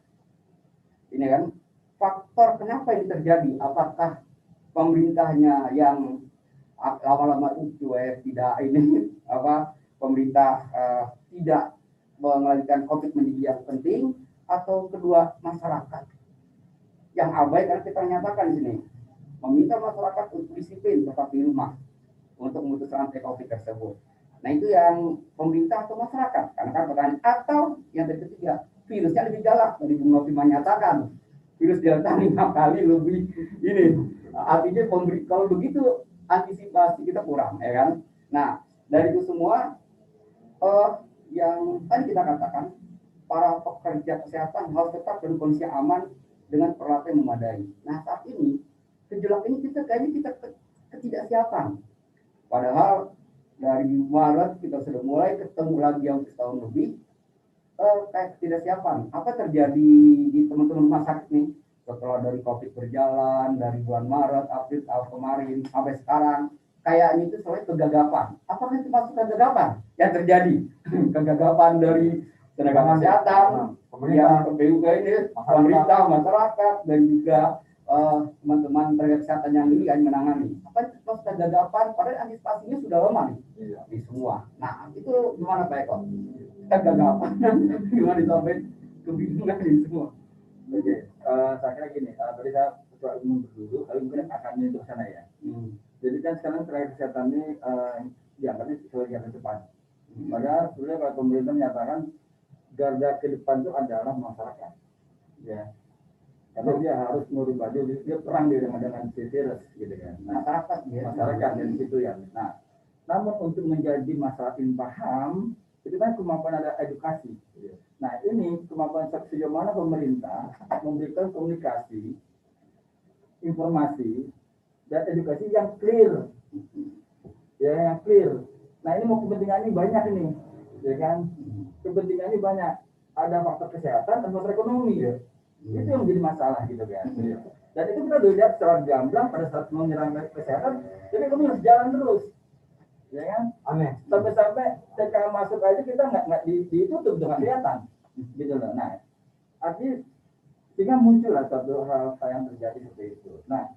ini kan faktor kenapa ini terjadi? Apakah pemerintahnya yang lama-lama itu tidak ini pemerintah tidak mengalihkan COVID menjadi yang penting, atau kedua masyarakat yang abai? Karena kita nyatakan di sini meminta masyarakat untuk disiplin tetap di rumah untuk memutus rantai COVID tersebut. Nah, itu yang pemerintah atau masyarakat? Karena kan pertanyaan, atau yang ketiga, virusnya lebih galak. Tadi Bung Novi menyatakan virus Delta 5 kali lebih ini. Artinya kalau begitu antisipasi kita kurang, ya kan? Nah, dari itu semua yang tadi kita katakan, para pekerja kesehatan harus tetap dalam kondisi aman dengan peralatan yang memadai. Nah, saat ini gejolak ini kita ketidaksiapan. Padahal dari Maret kita sudah mulai ketemu lagi yang setahun lebih kayak ketidaksiapan. Apa terjadi di teman-teman rumah sakit nih setelah dari COVID berjalan dari bulan Maret, April tahun kemarin sampai sekarang? Kayaknya itu selalu kegagapan. Apakah itu masuk kegagapan yang terjadi? Kegagapan dari tenaga kesehatan, yang PPUK ini, pemerintah, masyarakat, dan juga teman-teman tenaga kesehatan yang ini yang menangani. Apa itu masuk kegagapan? Padahal antisipasinya sudah lama nih di semua. Nah, itu gimana Pak Eko? Kegagapan gimana sampai kebingungan di semua? Oke, saya kira gini. Tadi saya ketua umum dulu, lalu mungkin akan menyentuh sana ya. Jadi kan sekarang tenaga kesehatan ini dianggapnya sebagai yang terdepan. Padahal sebenarnya kalau pemerintah menyatakan garda ke depan itu adalah masyarakat, ya. Karena dia harus merubah dia perang dengan virus, gitu kan. Nah, masyarakat dari situ ya. Nah, namun untuk menjadi masyarakat yang paham, itu kan kemampuan ada edukasi. Nah, ini kemampuan sejauh mana pemerintah memberikan komunikasi, informasi, dan edukasi yang clear, ya, yang clear. Nah, ini mau kepentingannya banyak ini, ya kan? Kepentingannya banyak. Ada faktor kesehatan dan faktor ekonomi, ya. Itu yang menjadi masalah, gitu kan? Dan itu kita udah lihat secara gamblang pada saat menyerang kesehatan, jadi ekonomi harus jalan terus, ya kan? Aneh. Sampai-sampai TKA masuk aja kita nggak ditutup dengan kelihatan, gitu loh. Nah, artinya sehingga muncul lah satu hal yang terjadi seperti itu. Nah,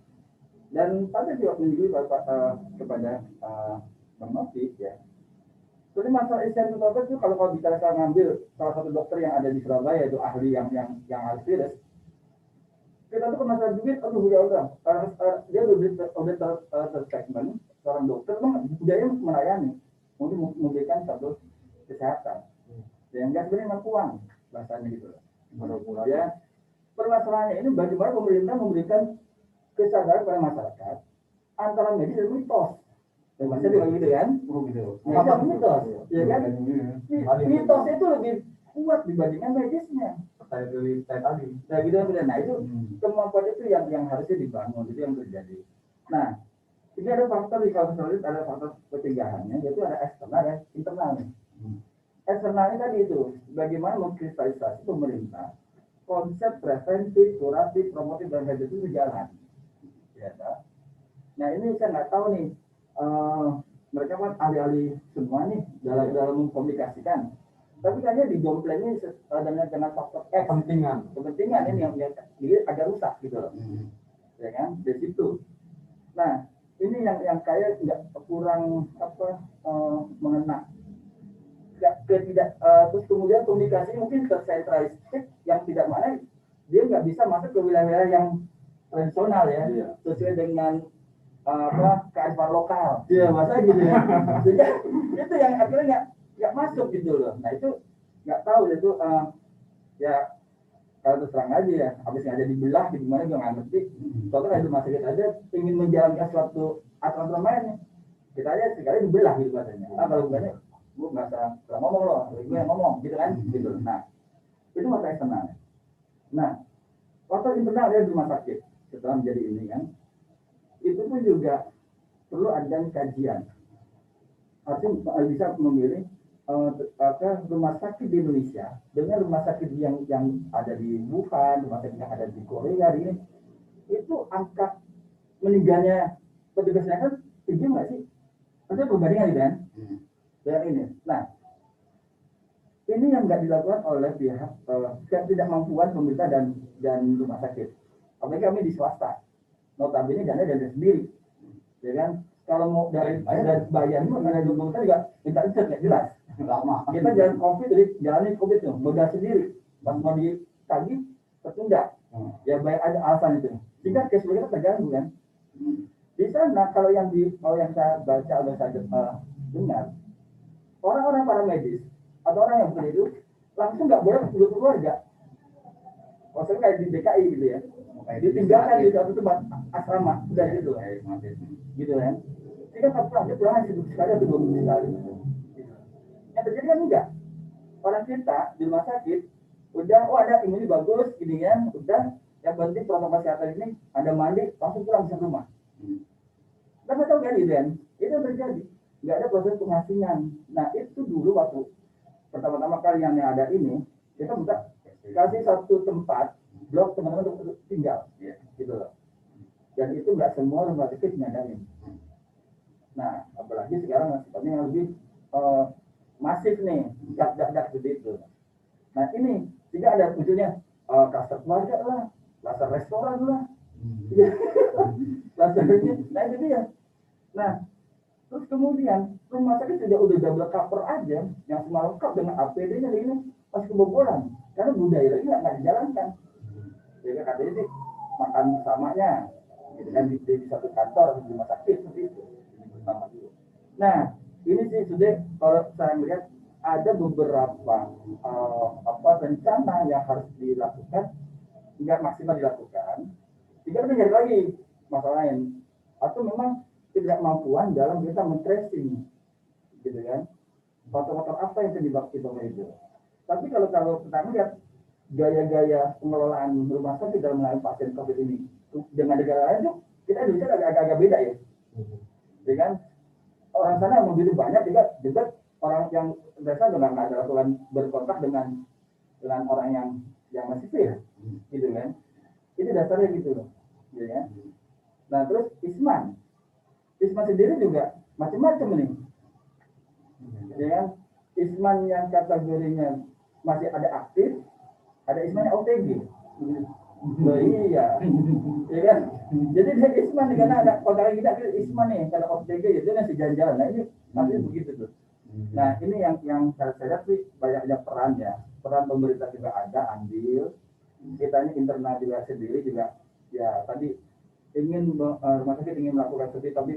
dan pada juga menunjukkan kepada Bang Novi, ya. Jadi masalah isen COVID itu kalau bicara saya ngambil salah satu dokter yang ada di Surabaya itu ahli yang ahli virus, kita tuh masalah duit, aduh ya udah, dia udah terstatement seorang dokter, memang budaya melayani untuk memberikan satu kesehatan, yang nggak sebenarnya memang uang bahasanya gitu, ya. Permasalahannya ini bagaimana pemerintah memberikan kesadaran pada masyarakat antara medis dan mitos. Bahasa juga gitu kan? Apa mitos? Ya kan? Mitos itu lebih kuat dibandingkan medisnya. Saya tadi. Nah, gitu kan? Nah, itu kemampuan itu yang harusnya dibangun, itu yang terjadi. Nah, ini ada faktor di kalau solid, ada faktor pencegahannya, yaitu ada eksternal dan internal. Eksternalnya tadi itu, bagaimana mengkristalisasi pemerintah konsep preventif, kuratif, promotif, dan habit itu berjalan. Ya, nah, ini saya nggak tahu nih. Mereka kan ahli-ahli semua nih dalam mengkomunikasikan, tapi kayaknya didomplengnya dengan faktor kepentingan ini yang agak rusak gitu loh, ya kan, dari situ. Nah, ini yang kayak nggak kurang mengena, terus kemudian komunikasi mungkin tersentralistik yang tidak mana dia nggak bisa masuk ke wilayah-wilayah yang tradisional ya, Iya. sesuai dengan kearifan lokal. Iya, masa gitu ya. Sehingga itu yang akhirnya nggak masuk gitu loh. Nah itu nggak tahu itu ya kalau terus terang aja ya, habis nggak jadi belah di mana juga nggak ngerti. Soalnya kalau di rumah sakit aja ingin menjalankan suatu aturan mainnya, kita aja sekali dibelah gitu bahasanya. Kalau bukannya gue nggak salah ngomong loh, gue yang ngomong gitu kan, gitu. Nah itu masa eksternal. Nah waktu internal ada di rumah sakit setelah menjadi ini kan, itu pun juga perlu ada kajian. Artinya bisa memilih rumah sakit di Indonesia dengan rumah sakit yang ada di Wuhan, rumah sakit yang ada di Korea ini, itu angka meninggalnya petugasnya kan tinggi nggak sih? Ada perbandingan kan? Dengan ini. Nah, ini yang nggak dilakukan oleh pihak ketidakmampuan pemerintah dan rumah sakit. Apalagi kami di swasta, notabene dana dari sendiri, ya kan? Kalau mau dari bayar itu ada kita juga minta riset nggak jelas. Lama. Kita jalan COVID, jadi jalani COVID tuh, modal sendiri. Pas mau ditagih tertunda. Ya banyak ada alasan itu. Sehingga cash flow kita terganggu kan. Di sana kalau yang saya baca atau saya dengar, orang-orang para medis atau orang yang bekerja itu langsung nggak boleh ke keluarga. Maksudnya kayak di DKI gitu ya. Ditinggalkan di satu tempat asrama udah gitu. Gitu kan. Sehingga pas pulang dia pulang hanya sekali atau 2 minggu sekali. Yang terjadi kan enggak. Orang kita di rumah sakit udah ada imunnya bagus, gini kan, udah yang penting protokol kesehatan ini ada mandi langsung pulang ke rumah. Tapi tahu kan gitu kan, itu terjadi. Nggak ada proses pengasingan. Nah itu dulu waktu pertama-tama kali yang ada ini, kita minta kasih satu tempat blok teman-teman untuk tinggal, gitu loh. Dan itu nggak semua rumah sakit nyadarin. Nah apalagi sekarang sifatnya yang lebih masif nih, dak begitu. Nah ini tidak ada ujungnya kluster keluarga lah, kluster restoran lah, kluster ini. Nah itu dia. Nah terus kemudian rumah sakit udah double cover aja, yang semua lengkap dengan APD-nya ini masih kebobolan karena budaya lagi nggak dijalankan. Jadi katanya sih makan bersamanya, gitu kan di satu kantor di rumah sakit seperti itu. Nah ini sih sudah kalau saya melihat ada beberapa rencana yang harus dilakukan tidak maksimal dilakukan, tidak menjadi lagi masalah lain atau memang ketidakmampuan dalam kita men-tracing, gitu kan, faktor-faktor apa yang terjebak itu. Tapi kalau kita melihat gaya-gaya pengelolaan rumah sakit dalam melayani pasien COVID ini dengan negara lain tuh kita Indonesia agak-agak beda ya, ya kan? Orang sana begitu banyak juga orang yang biasa dengan ada lakukan berkontak dengan orang yang masih fit, gitu kan? Itu dasarnya gitu loh, ya kan? Nah terus Isman sendiri juga macam-macam nih, ya kan? Isman yang kategorinya masih ada aktif, ada Isman yang OTG. Oh iya, ya kan? Jadi dia Isman nih karena ada kontak kita Isman nih, kalau OTG ya dia masih jalan-jalan. Nah ini nanti begitu tuh. Nah ini yang saya lihat sih banyak peran ya, peran pemerintah juga ada ambil, kita ini internal juga sendiri juga ya tadi ingin rumah sakit ingin melakukan seperti tapi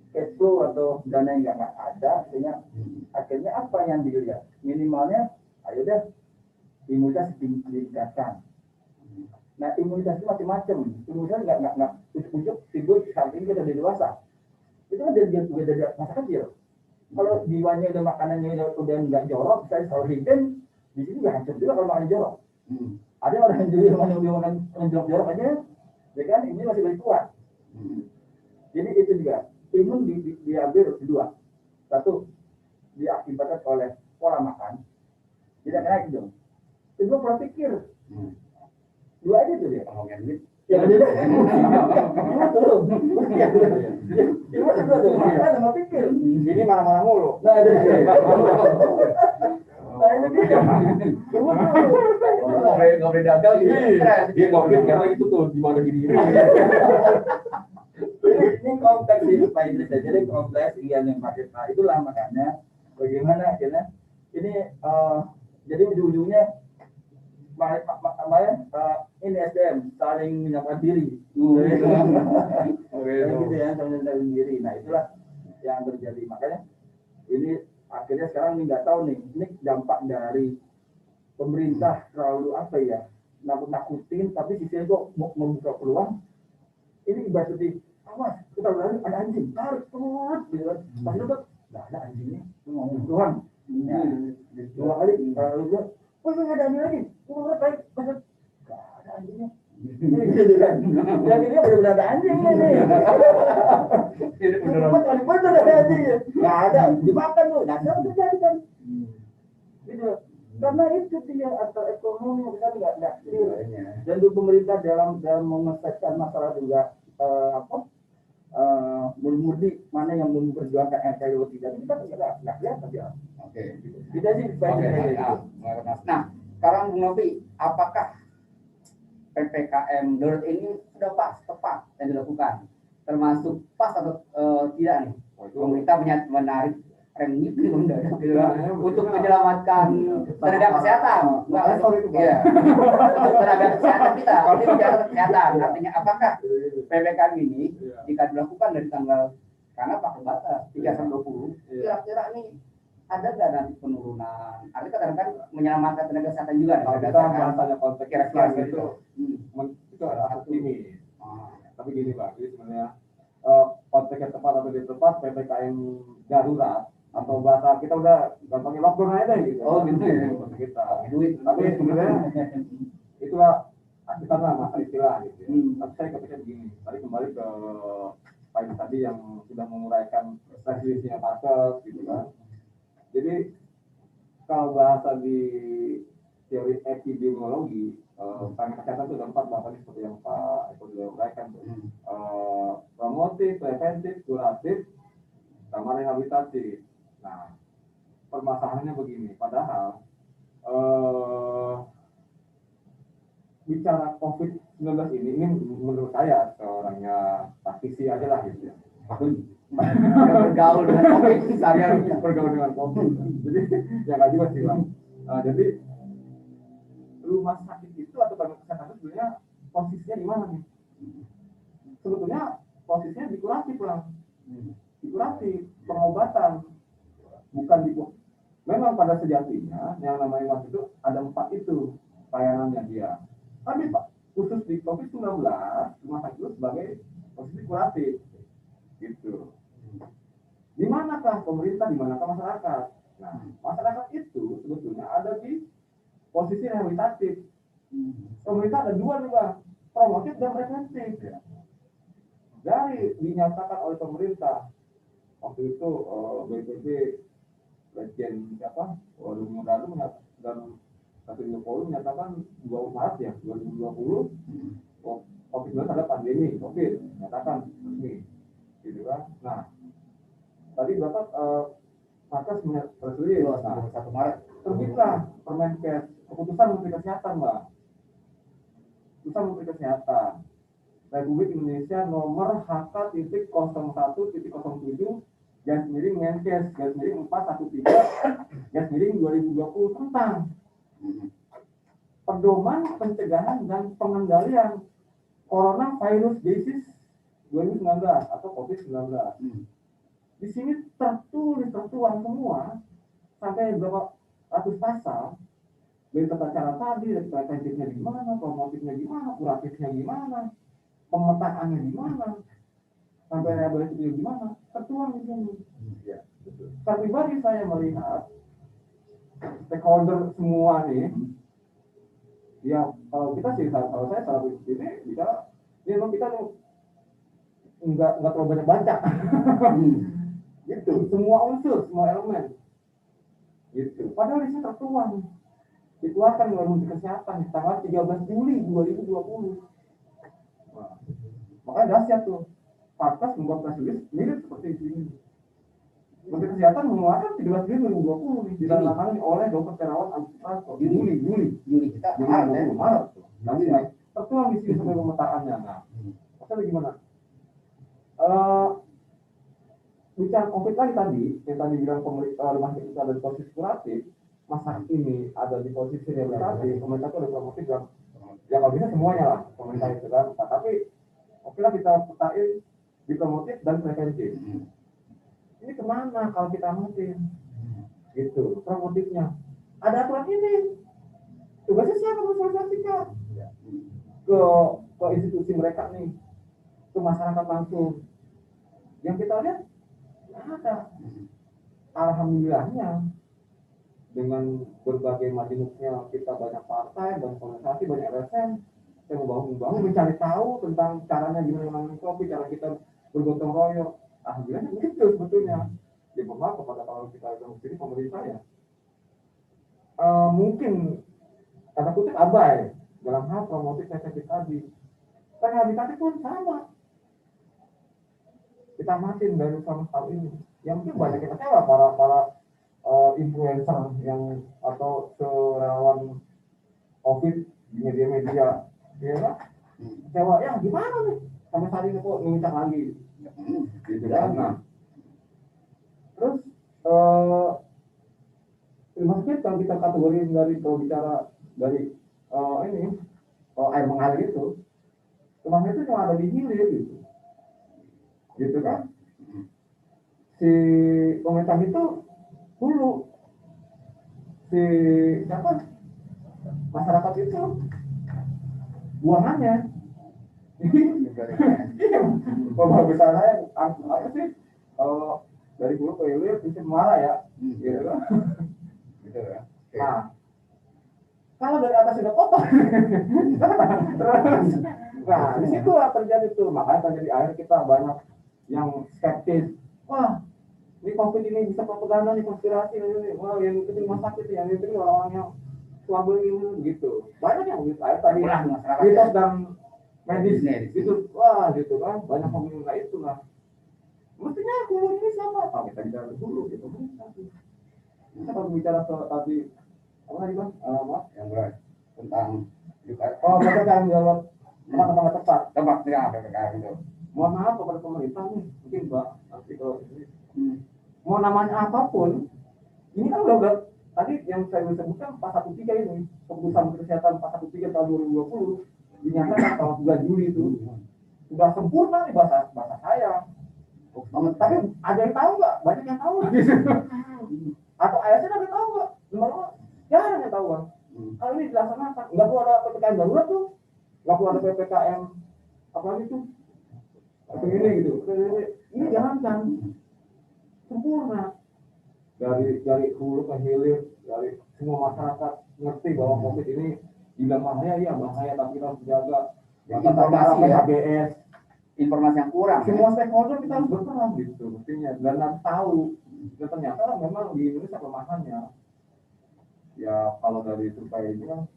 cash flow atau dana yang nggak ada, sehingga akhirnya apa yang dilihat minimalnya ayo deh imunitas ditingkatkan. Nah imunitas itu macam-macam, imunitas nggak ujuk-ujuk tidur saat ini kita udah dewasa, itu kan dari masa kecil. Kalau jiwanya udah makanannya udah nggak jorok, saya selalu hidden di sini nggak hancur juga kalau makan jorok. Ada orang yang dulu makan jorok aja, ya kan ini masih lebih kuat. Jadi itu juga imun diambil dua, satu diakibatkan oleh pola makan, tidak naik dong. Kedua pola pikir, dua aja tuh dia. Ya ada deh. Cuma tuh. Cuma tuh makan sama pikir. Ini marah-marah mulu. Nah ada. Nah ini dia. Cuma tuh. Nggak boleh dagang gitu. Dia COVID karena itu tuh gimana gini. Ini kompleks ini Pak Idris, jadi kompleks yang pakai. Nah itulah makanya bagaimana akhirnya ini jadi ujung-ujungnya ini SDM saling menyiapkan diri. Gitu ya, saling menyiapkan diri. Nah itulah yang terjadi. Makanya ini akhirnya sekarang nggak tahu nih, ini dampak dari pemerintah terlalu apa ya, nakut-nakutin, tapi sisinya kok mau membuka peluang. Ini ibarat seperti awas kita lari ada anjing tarik terus gitu kan, pas itu nggak ada anjingnya, ngomong Tuhan ya, dua kali kalau gue wah nggak ada anjing lagi, gue tarik pas nggak ada anjingnya gitu kan, yang ini benar-benar ada anjingnya nih, benar ada anjingnya, nggak ada dimakan tuh, nah itu terjadi kan, gitu. Karena itu dia antara ekonomi kita nggak clear, dan juga pemerintah dalam menyelesaikan masalah juga murni mana yang memperjuangkan NKRI tidak, kita nggak lihat aja. Oke. Kita sih Oke. Nah, sekarang Bung Novi, apakah PPKM darurat ini sudah pas, tepat yang dilakukan, termasuk pas atau tidak nih? Pemerintah menarik rem gitu untuk menyelamatkan tenaga kesehatan, iya, untuk tenaga kesehatan kita. Ini bicara kesehatan, artinya apakah PPKM ini jika dilakukan dari tanggal, karena pakai batas 3/20, kira-kira nih ada nggak nanti penurunan? Artinya kadang-kadang menyelamatkan tenaga kesehatan juga. Kalau kita bahasanya konteks kira-kira itu adalah optimis. Tapi gini Pak, jadi sebenarnya konteks yang tepat atau tidak tepat PPKM darurat atau bahasa kita udah gampangnya lockdown aja gitu. Oh gitu ya. Kita. Tapi sebenarnya itulah kita nama istilah gitu. Tapi saya kepikir begini. Tadi kembali ke poin tadi yang sudah menguraikan definisinya Parker gitu kan. Jadi kalau bahasa di teori epidemiologi, tenaga kesehatan itu ada 4 bahasa seperti yang Pak Eko sudah uraikan tuh. Promotif, preventif, kuratif, sama rehabilitasi. Nah, permasalahannya begini, padahal bicara COVID-19 ini menurut saya seorangnya praktisi aja lah gitu ya. Bergaul dengan COVID, saya bergaul dengan COVID. Jadi ya nggak juga sih Bang. Jadi rumah sakit itu atau tenaga kesehatan itu sebenarnya posisinya di mana nih? Sebetulnya posisinya di kuratif lah. Di kuratif, pengobatan, bukan di. Memang pada sejatinya yang namanya waktu itu ada 4 itu layanannya dia. Tapi Pak, khusus di COVID-19 rumah sakit itu sebagai posisi kuratif, gitu. Di manakah pemerintah, di manakah masyarakat? Nah, masyarakat itu sebetulnya ada di posisi rehabilitatif. Pemerintah ada 2 nih Bang, promotif dan preventif. Dari dinyatakan oleh pemerintah waktu itu BPP Presiden siapa? Waduh Lalu dan Presiden Jokowi menyatakan 2 Maret ya 2020 COVID-19 ada pandemi COVID menyatakan resmi, gitu kan? Nah, tadi Bapak Markas tertulis 1 Maret terbitlah Permenkes keputusan Menteri Kesehatan, Mbak. Keputusan Menteri Kesehatan Republik Indonesia nomor HK.01.07 garis miring Menkes garis miring 413 garis miring 2020 tentang pedoman pencegahan dan pengendalian coronavirus disease 2019 atau COVID-19. Di sini tertuang semua sampai berapa ratus pasal dari tata cara tadi, dari preventifnya gimana, promotifnya gimana, kuratifnya gimana, pemetaannya gimana, sampai rehabilitasinya gimana, tertuang di sini. Ya, betul. Tapi bagi saya melihat stakeholder semua nih, ya kalau kita sih, kalau saya salah ini bicara, ini memang kita nggak terlalu banyak baca, gitu. Semua unsur, semua elemen, gitu. Padahal di sini tertuang, dikeluarkan oleh Menteri Kesehatan tanggal 13 Juli 2020. Nah, makanya dahsyat tuh. Parkas membuat press release mirip seperti ini. Menteri Kesehatan mengeluarkan 13 Juli 2020 ditandatangani oleh Dr. Terawan Agus Juli kita Maret. Nanti tertuang di sini sampai pemetaannya. Nah, maksudnya gimana? Bicara COVID lagi tadi, yang tadi bilang pemerintah rumah sakit itu ada posisi kuratif, masa ini ada di posisi rehabilitasi, pemerintah itu ada promosi dan ya kalau bisa semuanya lah pemerintah itu kan. Nah, tapi oke lah kita petain di promotif dan preventif. Ini kemana kalau kita amatin? Gitu, promotifnya. Ada aturan ini. Tugasnya siapa mensosialisasikan? Ke institusi mereka nih, ke masyarakat langsung. Yang kita lihat ada. Alhamdulillahnya dengan berbagai majemuknya kita banyak partai, banyak organisasi, banyak LSM, saya membangun, mencari tahu tentang caranya gimana menangani COVID, cara kita bergotong royong. Alhamdulillah begitu sebetulnya. Ya maaf kepada kalau kita bilang sendiri pemerintah ya mungkin kata kutip abai dalam hal promosi preventif tadi. Kan rehabilitasi pun sama. Kita matiin dari sama tahun ini. Yang mungkin banyak kita kecewa para influencer yang atau relawan COVID di media-media, ya kan? Kecewa ya gimana nih? Sampai saat ini kok ngincang lagi. Gitu kan? Nah, terus maksudnya kalau kita kategori dari kalau bicara dari air mengalir itu, rumahnya itu cuma ada di hilir gitu kan? Si pemerintah itu dulu si siapa masyarakat itu buangannya kalau besar saya apa sih dari hulu ke hilir bisa marah ya gitu kan gitu ya. Nah kalau dari atas sudah kotor terus nah di situ terjadi tuh, makanya terjadi akhir kita banyak yang skeptis. Wah, ini COVID ini bisa propaganda nih, konspirasi ini. Wah, yang itu rumah sakit, yang itu orang-orang yang swabel ini gitu. Banyak yang begitu. Tadi mitos dan medis gitu. Wah, gitu kan. Banyak yang nggak itu lah. Mestinya hulu ini siapa? Kalau kita bicara hulu gitu. Kita kalau bicara soal tadi apa tadi bang? Maaf, yang berat tentang mereka yang jawab tempat tepat. Tempat ya, itu. Mohon maaf kepada pemerintah nih, mungkin Mbak nanti kalau mau namanya apapun, ini kan udah tadi yang saya sebutkan 413 ini, keputusan kesehatan 413 tahun 2020 dinyatakan tahun 3 Juli itu sudah sempurna nih bahasa saya. Tapi ada yang tahu nggak? Banyak yang tahu atau ASN ada yang tahu nggak? Jarang yang tahu bang. Kalau ini dilaksanakan, nggak perlu ada PPKM darurat tuh, nggak perlu ada PPKM apa lagi tuh? Ini gitu, ini jangan kan sempurna dari hulu ke hilir, dari semua masyarakat ngerti bahwa COVID ini tidak bahaya, ya bahaya, tapi kita harus jaga. Informasi ya, HBS, informasi yang kurang. Semua stakeholder kita harus berperan gitu, mestinya dan harus tahu. Dan ternyata memang di Indonesia kelemahannya, ya kalau dari survei ini kan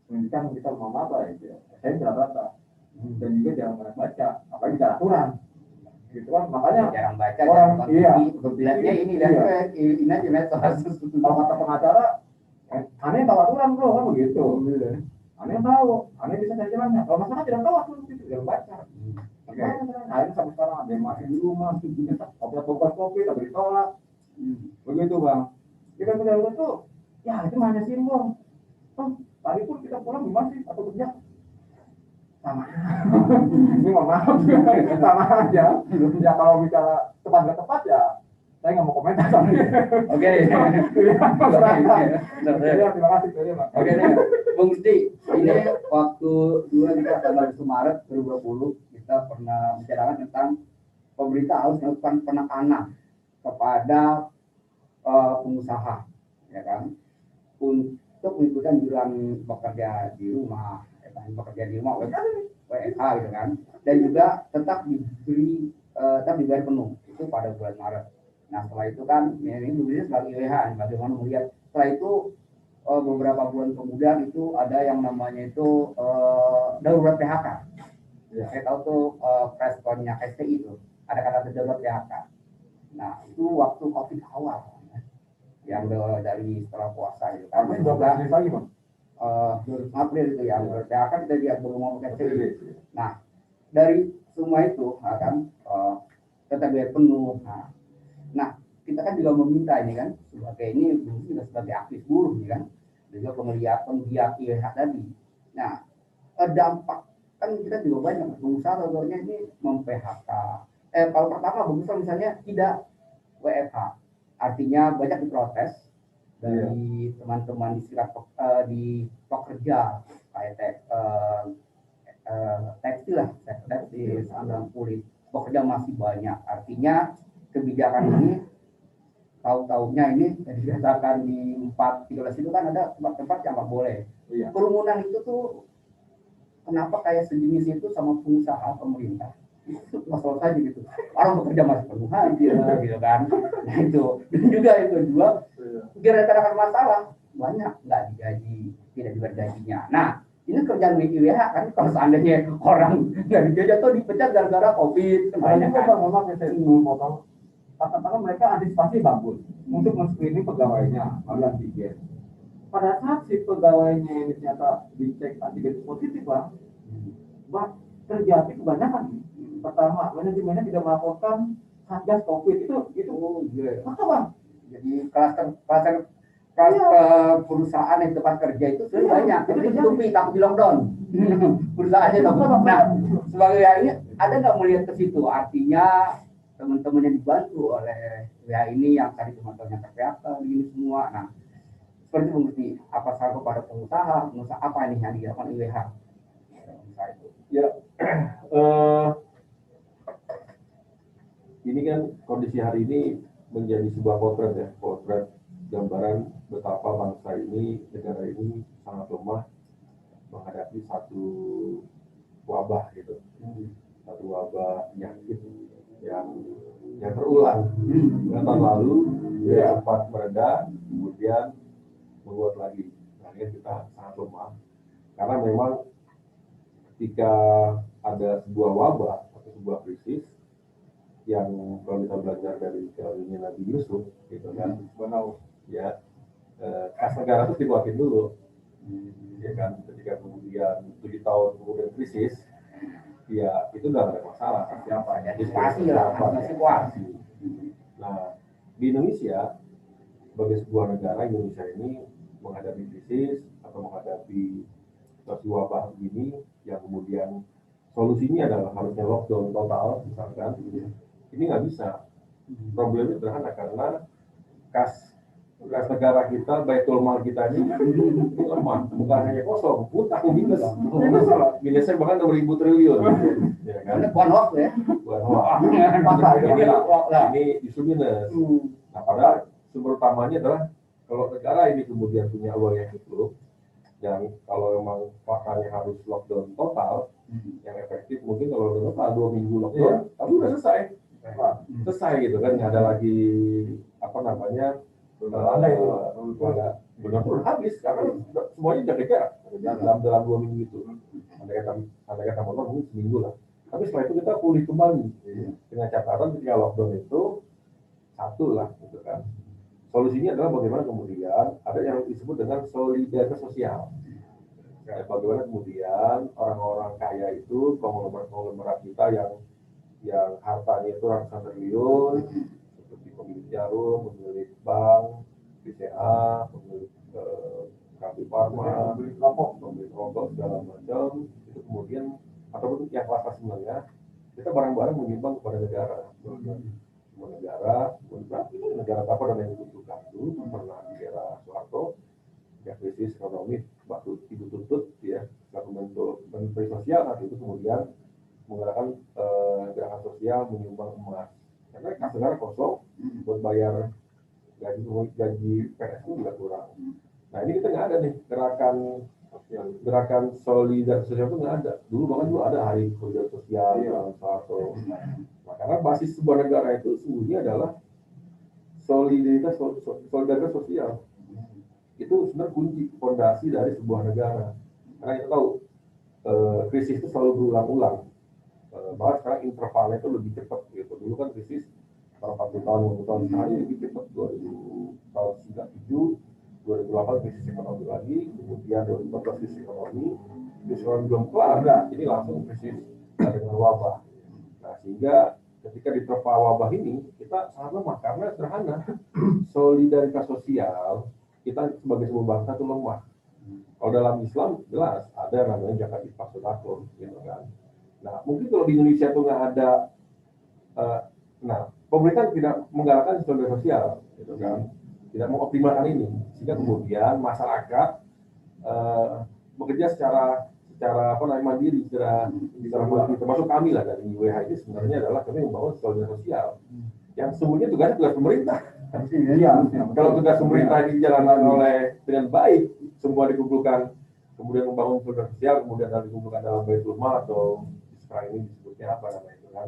menunjukkan kita mau apa ya, saya tidak baca. Dan juga jarang baca, apalagi bicara aturan, gitu kan, makanya jarang baca orang lihatnya ini aja medsos. Kalau kata pengacara, aneh tahu aturan bro kan begitu, aneh tahu, aneh bisa cari jalannya. Kalau masalah tidak tahu aturan itu jarang baca. Akhirnya sampai sekarang ada yang masih di rumah, obat COVID tapi ditolak, begitu bang. Kita punya itu, ya itu hanya simbol. Tadi pun kita pulang gimana sih atau kerja? Sama ini mohon maaf sama aja ya. Kalau bicara tepat nggak tepat ya saya nggak mau komentar. Oke terima kasih. Oke Bung Gusti, ini waktu 23 Maret 2020 kita pernah bicarakan tentang pemerintah harus melakukan penekanan kepada pengusaha, ya kan, untuk mengikuti anjuran bekerja di rumah, WFH gitu kan, dan juga tetap dibayar penuh itu pada bulan Maret. Nah setelah itu kan ini berarti sebagai IWH, bagaimana melihat setelah itu beberapa bulan kemudian itu ada yang namanya itu darurat PHK. Ya. Saya tahu tuh responnya STI itu ada kata darurat PHK. Nah itu waktu COVID awal yang dari setelah puasa gitu kan. Lagi bang. April itu ya, PHK kita lihat belum mau STI. Nah dari semua itu akan tetap biaya penuh. Nah kita kan juga meminta ini kan sebagai ini juga sebagai aktif buruh nih kan, dan juga penggiat IWH tadi. Nah, dampak kan kita juga banyak pengusaha contohnya ini mem-PHK. Kalau pertama pengusaha misalnya tidak WFH, artinya banyak diprotes dari teman-teman di pekerja kayak tekstil lah, tekstil, sandang kulit, pekerja masih banyak. Artinya kebijakan ini tahu-tahunya ini dikatakan di 4.13 itu kan ada tempat-tempat yang nggak boleh. Kerumunan itu tuh kenapa kayak sejenis itu sama pengusaha pemerintah itu masalah saja gitu, orang bekerja masih penuh aja gitu kan. Nah itu dan juga yang kedua gara-gara masalah banyak nggak digaji, tidak dibayar gajinya. Nah ini kerjaan IWH kan, kalau seandainya orang nggak digaji atau dipecat gara-gara COVID banyak kan. Memang saya potong katakanlah mereka antisipasi bagus untuk men-screening pegawainya melalui antigen. Pada saat si pegawainya ini ternyata dicek antigen positif lah, terjadi kebanyakan. Pertama, manajemennya tidak melaporkan satgas COVID itu maka bang. Jadi klaster perusahaan yang tempat kerja itu sudah banyak. Jadi ditutupi takut di lockdown. Perusahaannya takut. Nah, sebagai ini ada nggak melihat ke situ? Artinya teman-teman yang dibantu oleh WA ini yang tadi teman-teman yang ter-PHK ini semua. Nah, seperti mengerti apa salah kepada pengusaha apa ini yang dilakukan IWH? Ya, ini kan kondisi hari ini menjadi sebuah potret gambaran betapa bangsa ini, negara ini sangat lemah menghadapi satu wabah gitu, satu wabah penyakit yang terulang. Tahun lalu sempat mereda, kemudian menguat lagi. Nah, kita sangat lemah karena memang ketika ada sebuah wabah atau sebuah krisis yang kalau kita belajar dari teorinya Nabi Yusuf gitu kan, kas negara itu dikuatin dulu, ya kan. Ketika kemudian 7 tahun kemudian krisis, ya itu udah ada masalah. Siapa ya? Situasi. Nah, di Indonesia sebagai sebuah negara, Indonesia ini menghadapi krisis atau menghadapi situasi wabah begini, yang kemudian solusinya adalah harusnya lockdown total misalkan. Ini nggak bisa. Problemnya sederhana karena kas negara kita, baitul mal kita ini lemah, bukan hanya kosong, utang minusnya bahkan 6.000 triliun. Ya kan? Bukan hoax ya? Bukan hoax. Ini isu minus. Nah, padahal sumber utamanya adalah kalau negara ini kemudian punya uang yang cukup, dan kalau memang faktanya harus lockdown total, yang efektif mungkin kalau total 2 minggu lockdown, tapi udah selesai gitu kan, nggak ada lagi benar-benar habis karena semuanya jaga jarak dalam 2 minggu itu. Andai kata mungkin seminggu lah. Tapi setelah itu kita pulih kembali dengan catatan ketika lockdown itu satu lah gitu kan. Solusinya adalah bagaimana kemudian ada yang disebut dengan solidaritas sosial. Bagaimana kemudian orang-orang kaya itu, konglomerat kita yang hartanya itu ratusan triliun, seperti pemilik Jarum, pemilik bank, BCA, pemilik Kambi Pharma, pemilik rokok segala macam, itu kemudian ataupun yang kelas sebenarnya kita bareng-bareng menyumbang kepada negara. Negara apa dan yang dibutuhkan dulu pernah di era Soeharto, ya krisis ekonomi waktu ibu tuntut ya selaku menteri sosial saat itu kemudian menggerakkan gerakan sosial menyumbang emas karena kas negara kosong buat bayar gaji PNS itu juga kurang. Nah ini kita nggak ada nih gerakan solidaritas sosial itu nggak ada. Dulu bahkan dulu ada hari solidaritas sosial Soeharto. Nah, karena basis sebuah negara itu sesungguhnya adalah solidaritas sosial. Itu sebenarnya kunci fondasi dari sebuah negara. Karena kita tahu krisis itu selalu berulang-ulang. Bahkan sekarang intervalnya itu lebih cepat gitu. Dulu kan krisis 40 tahun, 50 tahun sekali lebih cepat. 2097, 2008 krisis ekonomi lagi, kemudian 2014 krisis ekonomi belum kelar, ini langsung krisis dengan wabah. Nah sehingga ketika diterpa wabah ini kita sangat lemah karena sederhana, solidaritas sosial kita sebagai sebuah bangsa itu lemah. Kalau dalam Islam jelas ada namanya zakat infak sedekah, gitu kan. Nah mungkin kalau di Indonesia itu nggak ada, pemerintah tidak menggalakkan solidaritas sosial, gitu kan, tidak mengoptimalkan ini, sehingga kemudian masyarakat bekerja secara mandiri, secara mandiri, termasuk kami lah dari IWH ini sebenarnya adalah kami membangun solidaritas sosial yang sesungguhnya tugas pemerintah. Iya, kalau tugas pemerintah ini dijalankan oleh dengan baik, semua dikumpulkan, kemudian membangun solidaritas sosial, kemudian dikumpulkan dalam Baitul Mal atau sekarang ini disebutnya apa namanya itu kan,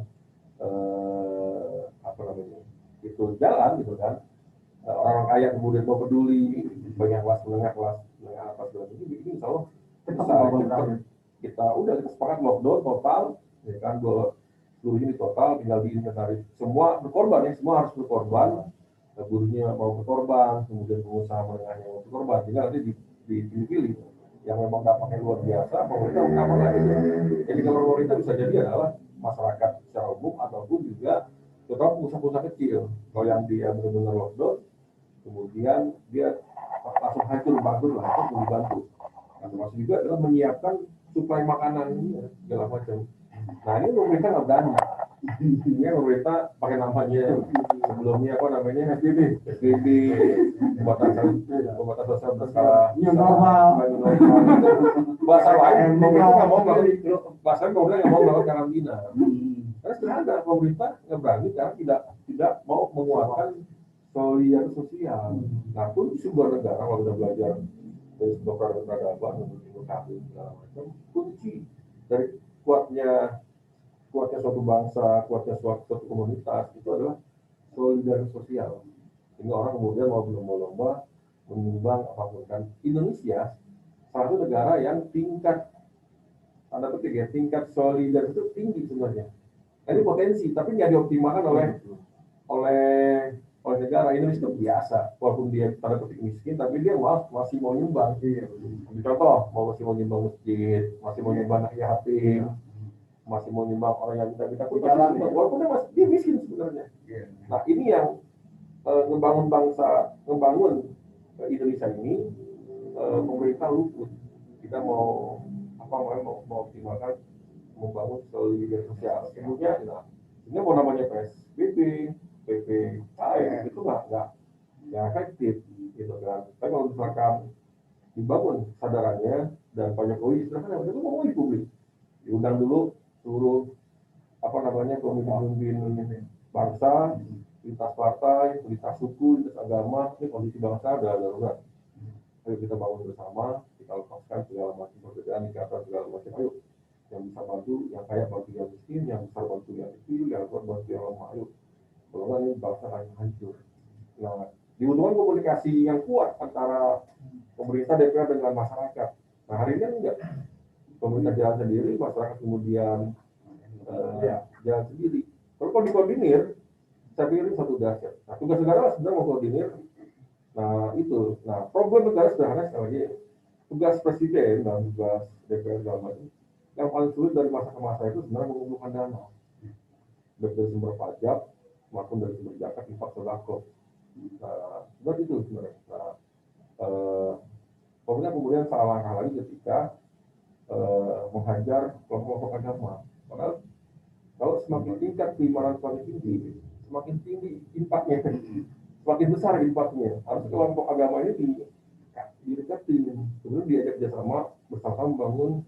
itu jalan gitu kan. Orang kaya kemudian mau peduli, banyak kelas menengah atas dan ini insya Allah kita sepakat lockdown total, ya kan, bahwa seluruh ini total tinggal diinventaris, semua berkorban ya, semua harus berkorban, buruhnya mau berkorban, kemudian pengusaha menengahnya mau berkorban, tinggal nanti dipilih yang memang dampaknya luar biasa, pemerintah utama lagi. Jadi kalau pemerintah bisa jadi adalah masyarakat secara umum ataupun juga terutama pengusaha-pengusaha kecil, kalau yang dia benar-benar lockdown, kemudian dia langsung hancur bangkrut lah, itu perlu dibantu. Nah, termasuk juga adalah menyiapkan suplai makanan segala macam. Nah ini pemerintah nggak berani. Ini pemerintah pakai namanya sebelumnya apa namanya SBB, pembatasan sosial berskala bahasa lain pemerintah nggak mau melakukan karantina. Karena sederhana, pemerintah nggak berani karena tidak mau menguatkan solidaritas sosial. Nah pun di sebuah negara kalau kita belajar dari sebuah peradaban menurut kami segala macam, kunci dari kuatnya suatu bangsa, kuatnya suatu komunitas itu adalah solidaritas sosial. Sehingga orang kemudian mau berlomba-lomba menyumbang apapun. Dan Indonesia salah satu negara yang tingkat solidaritas itu tinggi sebenarnya. Nah, ini potensi, tapi nggak dioptimalkan oleh negara. Indonesia itu biasa, walaupun dia tanda petik miskin, tapi dia masih mau nyumbang. Contoh, masih mau nyumbang masjid, masih mau nyumbang anak yatim, masih mau nyumbang orang yang minta walaupun dia miskin sebenarnya. Nah ini yang ngebangun Indonesia ini, pemerintah luput. Kita mau optimalkan membangun solidaritas sosial. Kemudian, ini mau namanya PSBB, PPKM itu nggak efektif, gitu kan. Tapi kalau misalkan dibangun kesadarannya dan Pak Jokowi istilahnya itu ngomong di publik, diundang dulu seluruh pemimpin bangsa, lintas partai, lintas suku, lintas agama, ini kondisi bangsa adalah darurat. Ayo kita bangun bersama, kita lepaskan segala macam perbedaan, ikatan segala macam. Ayo, yang bisa bantu, yang kaya bantu yang miskin, yang besar bantu yang kecil, yang kuat bantu yang lemah. Ayo, kalau nggak ini bangsa akan hancur. Nah, dibutuhkan komunikasi yang kuat antara pemerintah, DPR dengan masyarakat. Nah, hari ini enggak. Pemerintah jalan sendiri, masyarakat kemudian jalan sendiri. Kalau dikoordinir, saya pikir ini satu dasar. Nah, tugas negara sebenarnya mengkoordinir. Nah, problem negara sederhana sekali lagi, tugas presiden dan tugas DPR segala macam. Yang paling sulit dari masa ke masa itu sebenarnya mengumpulkan dana, dari sumber pajak maupun dari sumber zakat, infak, sedekah. Nah, sebenarnya itu sebenarnya. Pemerintah kemudian salah langkah lagi ketika menghajar kelompok-kelompok agama. Padahal kalau semakin tingkat keimanan semakin tinggi impaknya, semakin besar impaknya. Harus kelompok agama ini didekatin, kemudian diajak kerjasama bersama membangun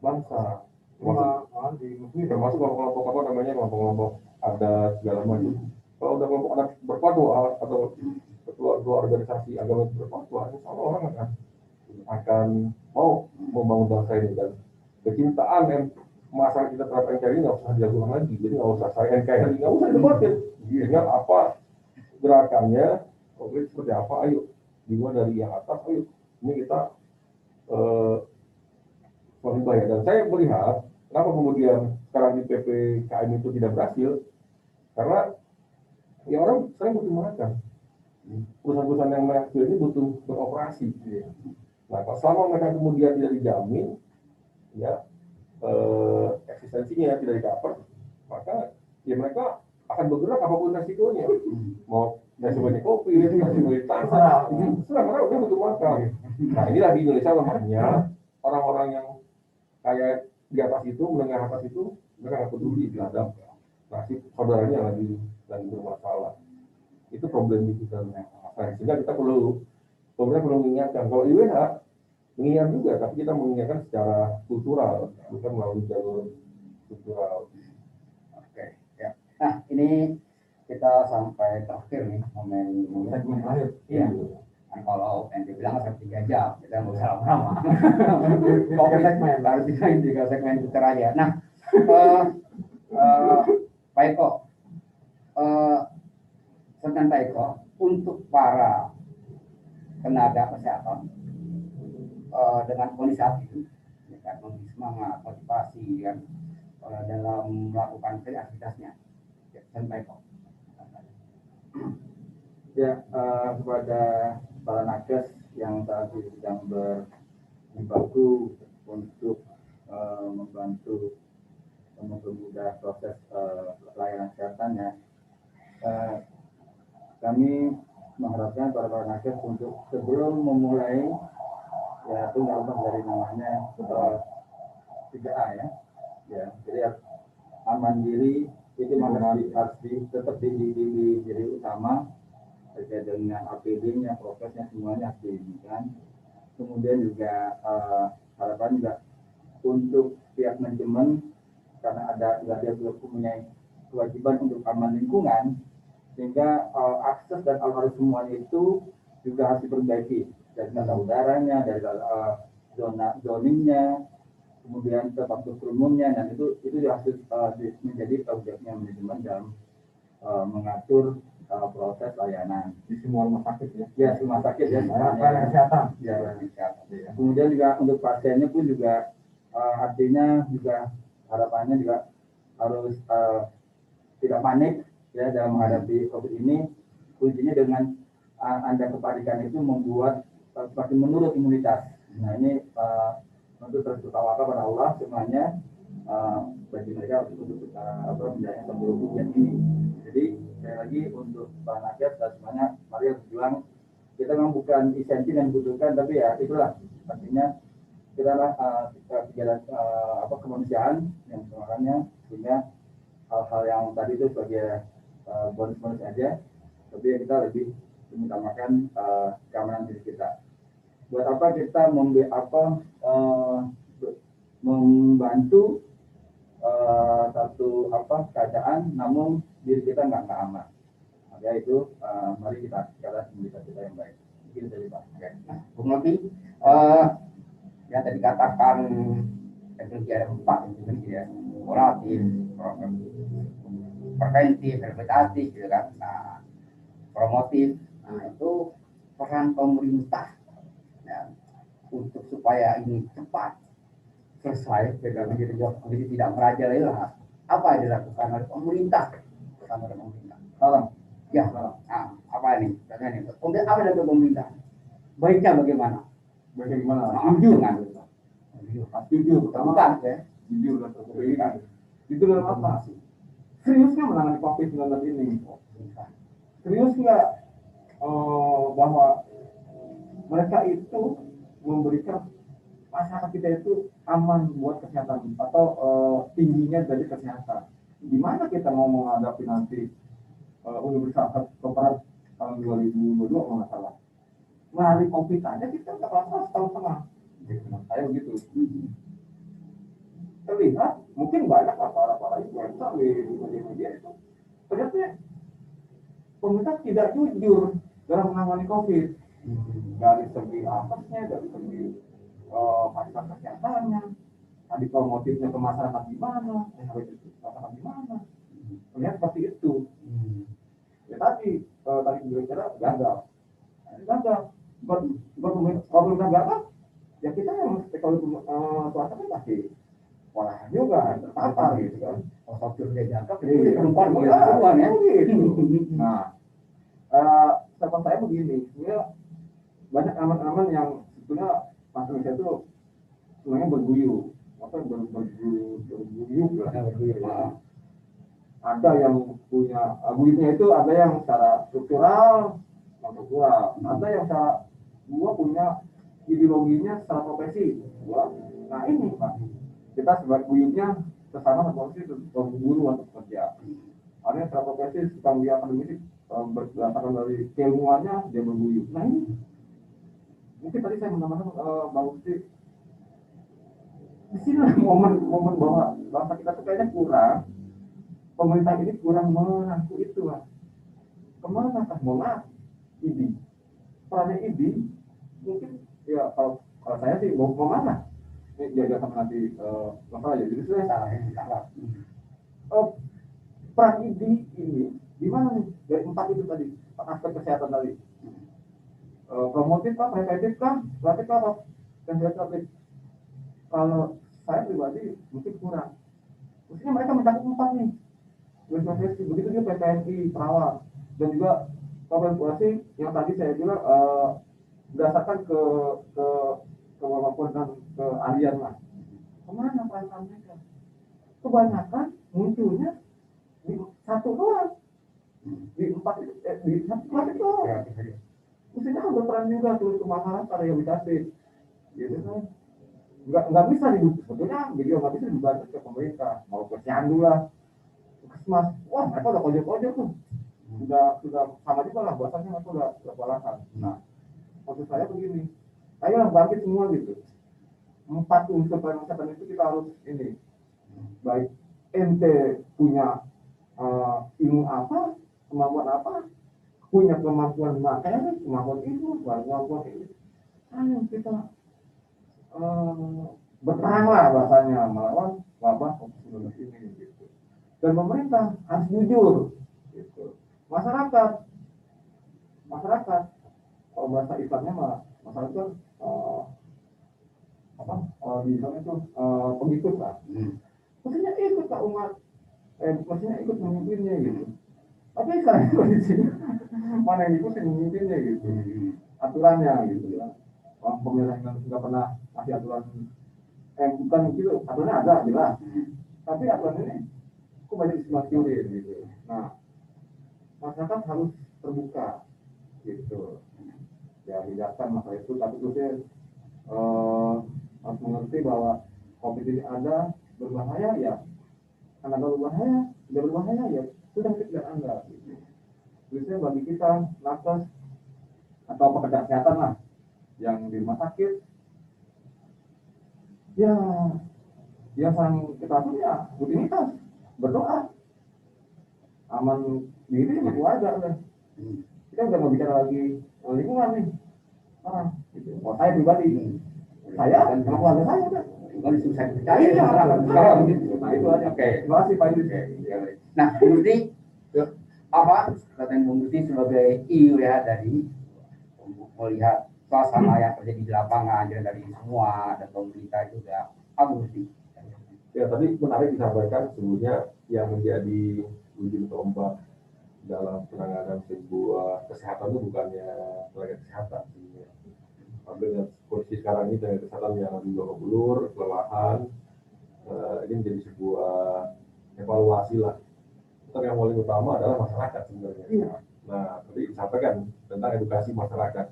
bangsa. Termasuk kelompok adat segala macam. Kalau udah kelompok adat berfatwa atau ketua organisasi agama berfatwa, insya Allah orang akan mau membangun bangsa ini, dan kecintaan yang masalah kita terapkan kali ini nggak usah dilakukan lagi. Jadi nggak usah saya NKRI, nggak usah debatin. Ingat apa gerakannya, konkret seperti apa, ayo dimulai dari yang atas, ayo ini kita semakin banyak. Dan saya melihat kenapa kemudian sekarang di PPKM itu tidak berhasil, karena ya orang sering butuh makan. Perusahaan-perusahaan yang mereka ini butuh beroperasi. Nah, kalau selama mereka kemudian tidak dijamin, ya eksistensinya tidak di-cover, maka ya mereka akan bergerak apapun resikonya. Mau nasi banyak kopi, nasi banyak tanah, terserah karena udah butuh makan. Nah inilah di Indonesia lemahnya orang-orang yang kayak di atas itu, menengah atas itu, mereka nggak peduli terhadap nasib saudaranya lagi bermasalah. Itu problem di kita. Nah, sehingga kita pemerintah perlu mengingatkan. Kalau IWH mengingat juga, tapi kita mengingatkan secara kultural, bukan melalui jalur kultural. Oke, ya. Nah, ini kita sampai terakhir nih, momen Segmen akhir. Iya. Nah, kalau yang dibilang sampai 3 jam, kita nggak usah lama-lama. Baru 3 segmen putar aja. Nah, Pak Eko, segmen Pak Eko, untuk para tenaga kesehatan dengan kondisi saat ini, ya kan, memberi semangat, motivasi, kan, dalam melakukan aktivitasnya. Ya, dan Pak Eko. Ya, kepada para nakes yang saat ini sedang berjibaku untuk membantu mempermudah proses pelayanan kesehatannya, kami mengharapkan para nakes untuk sebelum memulai, ya itu nggak lepas dari namanya 3A ya, jadi aman diri itu harus tetap jadi utama, terkait dengan APD-nya, prokesnya semuanya harus diinginkan. Kemudian juga harapan juga untuk pihak manajemen, karena dia punya kewajiban untuk aman lingkungan, sehingga akses dan arus semuanya itu juga harus diperbaiki, dari tata udaranya, dari zona zoningnya, kemudian tempat kerumunnya, dan itu harus menjadi tanggung jawabnya manajemen dalam mengatur proses layanan Di semua rumah sakit ya. Ya, rumah sakit ya, Pelayanan kesehatan. Ya, kemudian juga untuk pasiennya pun juga artinya juga harapannya juga harus tidak panik ya dalam menghadapi COVID ini. Kuncinya dengan Anda kepanikan itu membuat semakin menurun imunitas. Nah ini untuk terus bertawakal pada Allah semuanya bagi mereka untuk menjalankan pemilu ujian ini. Jadi sekali lagi untuk para nakes dan semuanya, mari berjuang. Kita memang bukan insentif yang dibutuhkan, tapi ya itulah artinya kita lah jalan kemanusiaan yang semuanya, sehingga hal-hal yang tadi itu sebagai bonus-bonus aja, tapi ya kita lebih mengutamakan keamanan diri kita. Buat apa kita membantu satu keadaan, namun diri kita nggak aman. Ya itu mari kita sekarang imunitas kita yang baik. Mungkin dari Pak. Nah, Bung Noti, yang tadi katakan teknologi ada 4 teknologi ya, kuratif, preventif, rehabilitatif, gitu kan. Nah, promotif, nah itu peran pemerintah ya, untuk supaya ini cepat selesai, menjadi tidak merajalela. Apa yang dilakukan oleh pemerintah bersama dengan pemerintah? Ya, nah, apa ini? Kemudian apa dari pemerintah? Baiknya bagaimana? Bagaimana? Jujur kan? Jujur, Bukan ya? jujur dan terbuka. Itu dalam apa? Serius nggak menangani COVID-19 ini? Serius nggak bahwa mereka itu memberikan masyarakat kita itu aman buat kesehatan atau tingginya dari kesehatan? Gimana kita mau menghadapi nanti Universitas Keperat tahun 2022 kalau nggak salah? Melalui COVID aja kita nggak apa-apa setahun setengah. Saya begitu. Terlihat mungkin banyak para influencer di media itu ternyata pemerintah tidak jujur dalam menangani COVID, dari segi apesnya, dari segi fasilitas kesehatannya, tadi promotifnya ke masyarakat gimana, masyarakat gimana, terlihat seperti itu. Ya tadi berbicara gagal. Kalau pemerintah gagal, ya kita yang kalau swasta kan pasti walahan juga terpapar gitu kan. Kalau sopir dia jangka, itu penumpang gitu semua ya. Nah, sahabat saya begini, sebenarnya banyak aman-aman yang sebetulnya pasien saya itu sebenarnya berguyur lah. ada yang punya guyupnya itu ada yang secara struktural, ada yang secara gua punya ideologinya secara profesi. Nah ini Pak, kita sebagai guyupnya kesana profesi itu guru atau kerja. Ada yang secara profesi sedang dia akademik berdasarkan dari keilmuannya dia berguyup. Nah ini mungkin tadi saya menambahkan Bang Gusti, di sini momen bahwa bangsa kita tuh kayaknya kurang, pemerintah ini kurang merangkul itu Mas. Kemana kah? Mohon IDI, perannya IDI mungkin ya kalau saya sih mau kemana? Ini jaga sama nanti masalah ya. Jadi saya peran IDI ini di mana nih dari 4 itu tadi, aspek kesehatan tadi, promotif kah, preventif kah, relatif kah, apa? Relatif. Kalau saya pribadi mungkin kurang. Mestinya mereka mencakup 4 nih. Begitu juga PPNI, perawat, dan juga populasi yang tadi saya bilang berdasarkan ke kemampuan dan keahlian lah. Kemana perasaan mereka? Kebanyakan munculnya di 1 doang, di 4 itu, di 1 kelas itu. Mestinya kan berperan juga turun ke masyarakat rehabilitasi, gitu kan? Nggak bisa dibuka, sebetulnya video nggak bisa dibantu ke pemerintah, mau ke Ciandu lah, Puskesmas, wah mereka udah kojok-kojok tuh, sudah sama juga lah bahasanya, mereka udah kewalahan. Nah, maksud saya begini, ayolah bangkit semua gitu. 4 unsur pariwisata itu kita harus ini, baik ente punya ilmu apa, kemampuan apa, punya kemampuan materi, kemampuan ilmu, kemampuan ini, ayo kita berperang lah bahasanya melawan wabah COVID-19 ini gitu. Dan pemerintah harus jujur gitu. Masyarakat kalau bahasa Islamnya mah masyarakat di Islam itu pengikut lah. Maksudnya ikut lah umat, maksudnya ikut memimpinnya gitu. Tapi sekarang kondisinya mana yang ikut memimpinnya gitu, aturannya gitu ya. Pemerintah yang nggak pernah kasih aturan, bukan gitu, aturannya ada jelas, tapi aturan ini kok banyak disimulasiin gitu. Nah, masyarakat harus terbuka gitu ya, menjelaskan masalah itu, tapi terusnya harus mengerti bahwa COVID ini ada, berbahaya ya, karena kalau berbahaya, tidak berbahaya ya sudah tidak anggap gitu. Terusnya bagi kita nakes atau pekerja kesehatan lah yang di rumah sakit, ya yang kita punya rutinitas berdoa, aman diri sama keluarga udah. Kita udah mau bicara lagi lingkungan nih, gitu. Oh, saya pribadi, saya dan sama keluarga saya udah nggak susah dipercaya sekarang gitu. Nah itu aja. Oke, terima kasih Pak Yudi. Nah, Budi, apa katanya Bung Budi sebagai IU ya, dari melihat suasana yang terjadi di lapangan dan dari semua dan pemerintah juga, apa Budi? Ya tadi menarik disampaikan, sebenarnya yang menjadi ujung tombak dalam penanganan sebuah kesehatan itu bukannya tenaga kesehatan sebenarnya. Dengan kondisi sekarang ini tenaga kesehatan yang juga kebulur, kelelahan, ini menjadi sebuah evaluasi lah. Tapi yang paling utama adalah masyarakat sebenarnya. Nah, tadi disampaikan tentang edukasi masyarakat.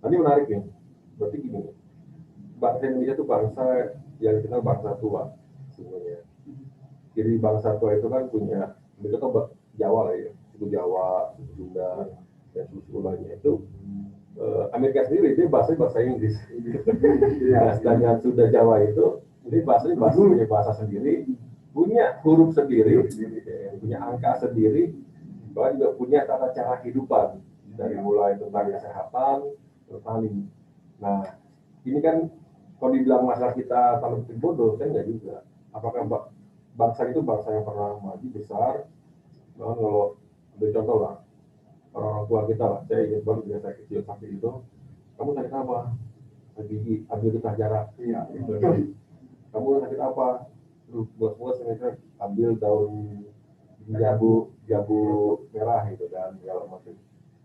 Nanti menarik nih, berarti gini, bangsa Indonesia itu bangsa yang dikenal bangsa tua sebenarnya. Jadi bangsa tua itu kan punya, mereka tuh Jawa lah ya, suku Jawa, suku Sunda, dan suku lainnya itu. Amerika sendiri dia bahasa Inggris. Nah, sedangkan Sunda Jawa itu ini punya bahasa sendiri, punya huruf sendiri, punya angka sendiri, bahkan juga punya tata cara kehidupan dari mulai tentang kesehatan, bertani. Nah, ini kan kalau dibilang masyarakat kita tanda petik bodoh, saya enggak juga. Apakah bangsa itu bangsa yang pernah maju besar? Bahkan kalau ambil contoh lah, orang tua kita lah, saya ingat banget dari saya kecil sakit itu, kamu sakit apa? Gigi, ambil getah jarak. Iya. Kamu sakit apa? Buat saya ambil daun jabu merah gitu dan segala macam.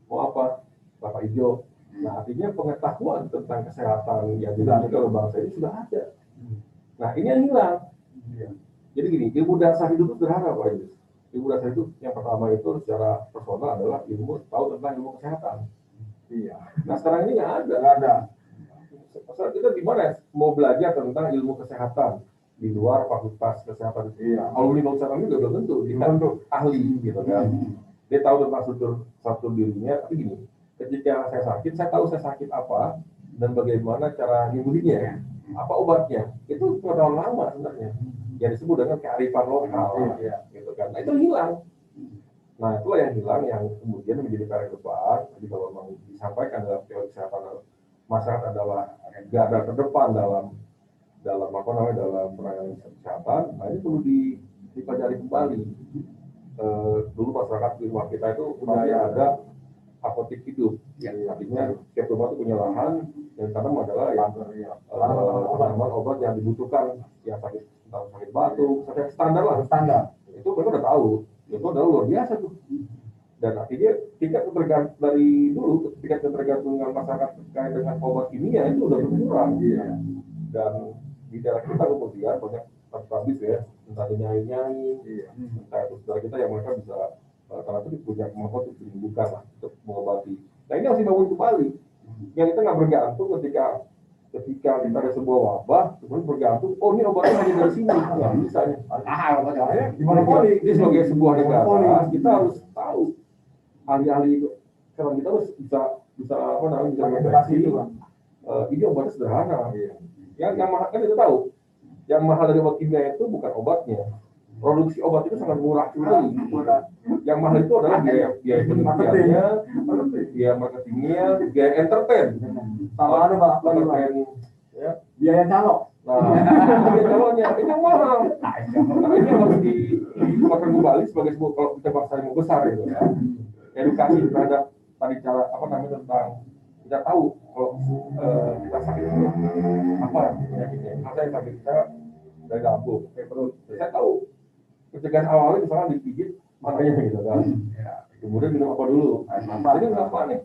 Mau apa? Kelapa hijau. Nah, artinya pengetahuan tentang kesehatan yang dimiliki oleh bangsa ini sudah ada. Nah, ini yang hilang. Jadi gini, ilmu dasar hidup itu sederhana Pak Yus. Ilmu dasar itu yang pertama itu secara personal adalah tahu tentang ilmu kesehatan. Iya. Nah sekarang ini nggak ada. Nggak ada. Sekarang kita gimana ya? Mau belajar tentang ilmu kesehatan di luar fakultas kesehatan. Iya. Alumni fakultas juga belum tentu dia ahli gitu kan. Dia tahu tentang struktur dirinya. Tapi gini, ketika saya sakit, saya tahu saya sakit apa dan bagaimana cara nyembuhinnya, apa obatnya. Itu pengetahuan lama sebenarnya. Yang disebut dengan kearifan lokal, gitu kan. Nah itu hilang. Nah itulah yang hilang, yang kemudian menjadi PR ke depan. Jadi kalau memang disampaikan dalam teori kesehatan, masyarakat adalah garda terdepan dalam apa namanya, dalam penanganan kesehatan. Nah ini perlu dipelajari kembali. Dulu masyarakat di rumah kita itu masih ada apotek hidup. Artinya setiap rumah itu punya lahan dan tanam adalah yang obat yang dibutuhkan, yang sakit batuk, sakit standar lah. Standar. Itu mereka udah tahu. Itu adalah luar biasa tuh. Dan artinya tingkat ketergantungan dari dulu, tingkat ketergantungan masyarakat terkait dengan obat kimia itu udah berkurang. Dan di daerah kita kemudian banyak tabis ya, entah nyai-nyai, entah itu saudara kita yang mereka bisa karena itu punya kemampuan untuk menyembuhkan lah, untuk mengobati. Nah ini harus dibangun kembali. Yang kita nggak bergantung ketika kita ada sebuah wabah, kemudian bergantung, oh ini obatnya hanya dari sini, nggak bisa nih. Mahal obatnya. Gimana poli? Ini sebagai sebuah negara, kita harus tahu ahli-ahli itu. Sekarang kita harus bisa apa namanya, bisa mendeteksi itu. Ini obatnya sederhana. Yang mahal kan kita tahu. Yang mahal dari obat kimia itu bukan obatnya. Produksi obat itu sangat murah sekali. Yang mahal itu adalah biaya penelitiannya, biaya marketingnya, biaya entertain. Sama ada Pak, ya. biaya calok. Nah, biaya calonnya itu yang mahal. Nah, ini harus dikeluarkan kembali sebagai sebuah, kalau kita bangsa yang besar gitu ya. Edukasi terhadap tadi cara apa namanya, tentang kita tahu kalau kita sakit itu apa penyakitnya. Saya sakit saya dari lambung, perut. Saya tahu pencegahan awalnya misalnya digigit matanya gitu kan. Kemudian minum apa dulu? Jadi nggak panik.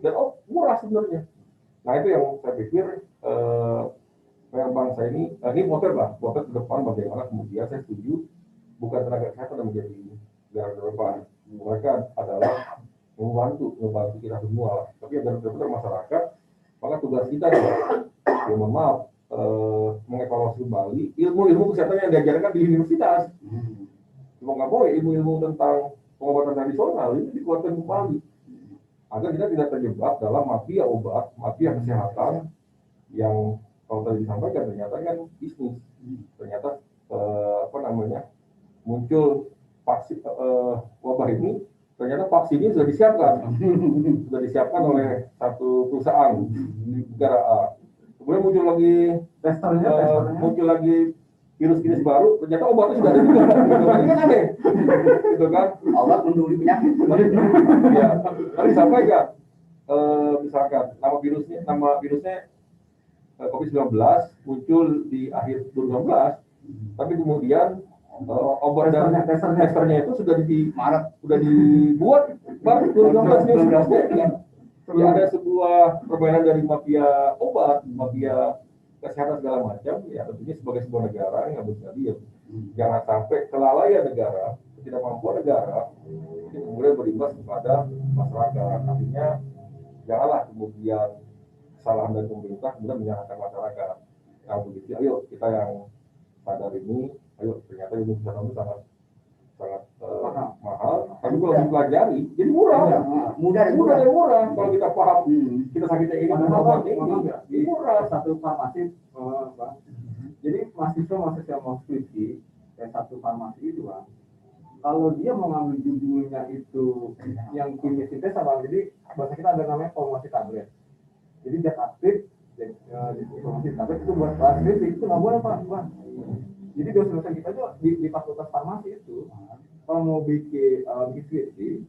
Dan murah sebenarnya. Nah itu yang saya pikir bangsa ini potret ke depan bagaimana kemudian saya setuju bukan tenaga kesehatan yang menjadi garda terdepan. Mereka adalah membantu kita semua. Tapi yang garda terdepan masyarakat, maka tugas kita adalah ya mohon maaf mengevaluasi kembali ilmu kesehatan yang diajarkan di universitas. Mau nggak mau ilmu tentang pengobatan tradisional ini dikuatkan kembali agar kita tidak terjebak dalam mafia obat, mafia kesehatan yang kalau tadi disampaikan ternyata kan bisnis. Ternyata muncul vaksin wabah ini, ternyata vaksinnya sudah disiapkan oleh satu perusahaan di negara A. Kemudian muncul lagi virus baru, ternyata obatnya sudah ada juga. Ini kan aneh, gitu kan? Obat menduli penyakit. Ya, tadi disampaikan, misalkan nama virusnya COVID-19 muncul di akhir 2019, tapi kemudian obat dan testernya itu sudah dibuat baru 2019. Ya ada sebuah permainan dari mafia obat, mafia kesehatan segala macam. Ya tentunya sebagai sebuah negara yang harus diam. Jangan sampai kelalaian negara, ketidakmampuan negara ini kemudian berimbas kepada masyarakat. Artinya janganlah kemudian kesalahan dari pemerintah kemudian menyalahkan masyarakat. Kalau begitu, ayo kita yang sadar ini, ayo ternyata ilmu kesehatan itu sangat mahal. Tapi kalau dipelajari, jadi murah. Mudah. Kalau kita paham, kita sakitnya ini, ini murah. Satu farmasi, jadi mahasiswa mau skripsi, satu farmasi itu Bang. Kalau dia mau ngambil judulnya itu yang kimia sintesis sama, jadi bahasa kita ada namanya formulasi tablet. Jadi zat aktif, formulasi tablet itu buat skripsi itu nggak boleh Pak. Jadi dosen-dosen kita itu di fakultas farmasi itu kalau mau bikin skripsi